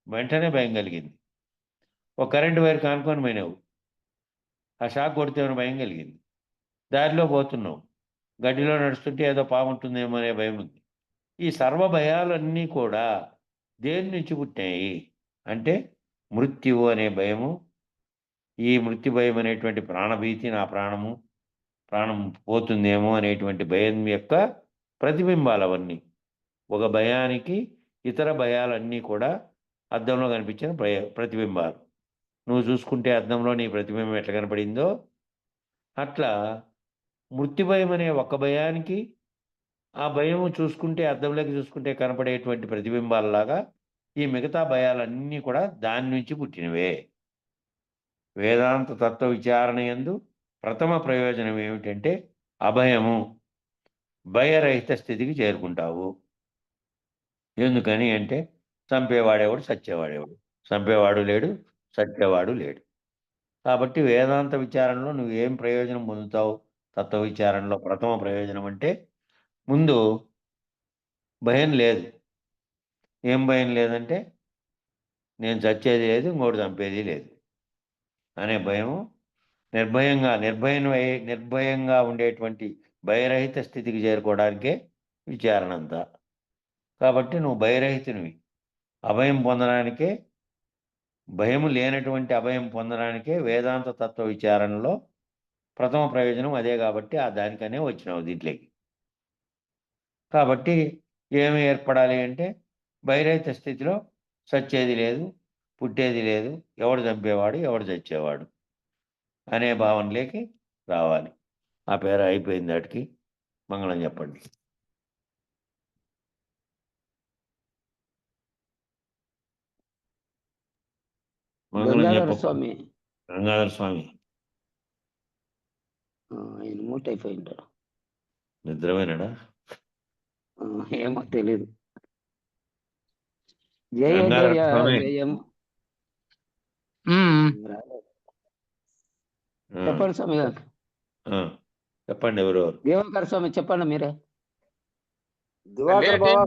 వెంటనే భయం కలిగింది. ఒక కరెంటు వైర్ కానుకొని పోయినావు, ఆ షాక్ కొడితే ఏమైనా భయం కలిగింది. దారిలో పోతున్నావు, గడ్డిలో నడుస్తుంటే ఏదో పాముంటుందేమో అనే భయం ఉంది. ఈ సర్వ భయాలన్నీ కూడా దేని నుంచి పుట్టాయి అంటే మృత్యువు అనే భయము. ఈ మృత్యు భయం అనేటువంటి ప్రాణభీతి, నా ప్రాణం పోతుందేమో అనేటువంటి భయం యొక్క ప్రతిబింబాలు అవన్నీ. ఒక భయానికి ఇతర భయాలన్నీ కూడా అద్దంలో కనిపించిన ప్రతిబింబాలు. నువ్వు చూసుకుంటే అద్దంలో నీ ప్రతిబింబం ఎట్లా కనపడిందో అట్లా మృత్యు భయం అనే ఒక భయానికి ఆ భయము చూసుకుంటే, అద్దంలోకి చూసుకుంటే కనపడేటువంటి ప్రతిబింబాలలాగా ఈ మిగతా భయాలన్నీ కూడా దాని నుంచి పుట్టినవే. వేదాంత తత్వ విచారణ యందు ప్రథమ ప్రయోజనం ఏమిటంటే అభయము, భయరహిత స్థితికి చేరుకుంటావు. ఎందుకని అంటే చంపేవాడేవాడు, సచ్చేవాడేవాడు. చంపేవాడు లేడు, సచ్చేవాడు లేడు. కాబట్టి వేదాంత విచారణలో నువ్వు ఏం ప్రయోజనం పొందుతావు? తత్వ విచారణలో ప్రథమ ప్రయోజనం అంటే ముందు భయం లేదు. ఏం భయం లేదంటే నేను చచ్చేది లేదు, ఇంకోటి చంపేది లేదు అనే భయము. నిర్భయంగా ఉండేటువంటి భయరహిత స్థితికి చేరుకోవడానికే విచారణ అంతా. కాబట్టి నువ్వు భయరహితునివి. అభయం పొందడానికే, భయము లేనటువంటి అభయం పొందడానికే వేదాంత తత్వ విచారణలో ప్రథమ ప్రయోజనం అదే. కాబట్టి దానికనే వచ్చినావు దీంట్లోకి. కాబట్టి ఏమి ఏర్పడాలి అంటే భయరహిత స్థితిలో చచ్చేది లేదు, పుట్టేది లేదు, ఎవడు చంపేవాడు, ఎవడు చచ్చేవాడు అనే భావనలోకి రావాలి. ఆ పేరు అయిపోయింది. వాటికి మంగళం చెప్పండి. మంగళం గంగాధర చెప్ప స్వామి గంగాధర స్వామి ఆయన మూట అయిపోయింటారు. నిద్రపోయినాడా? ఏమో తెలీదు. జయ గంగాధర జయ స్వామి. జయం. ఉమ్. చెప్పండి స్వామి గారు. చెప్పండి. ఎవరెవరు? దివాకర్ స్వామి చెప్పండి మీరే. దివాకర్ బాబా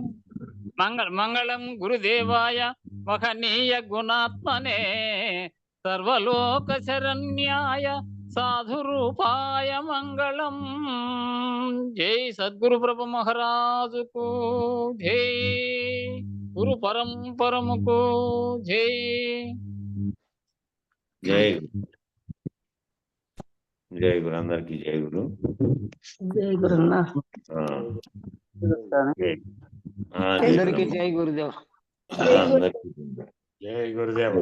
మంగళం గురుదేవాయ మహనీయ గుణాత్మనే సర్వలోక శరణ్యాయ సాధురూపాయ మంగళం. జై సద్గురు ప్రభు మహారాజుకు జై, గురు పరంపరముకు జై. జై జై గురు. అందరికి జై గురు. జై గురున్న. అందరికీ జై గురుదేవ్. జై గురుదేవ్.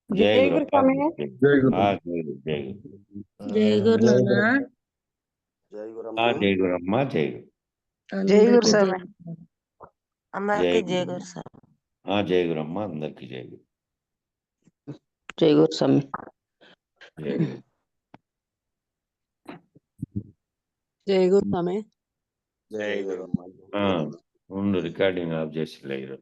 జై గురు స్వామి. జై గురు. జై గురు నాన్న. జై జై గురమ్మ. జై గురు. జై గురు స్వామి. అందరికీ జై గురు స్వామి. జై గురమ్మ. అందరికి జై గురు. జై గురు స్వామి. జై గురు. జై గురు స్వామి. జై గురు. ఉండు, రికార్డింగ్ ఆఫ్ చేసి లేదు.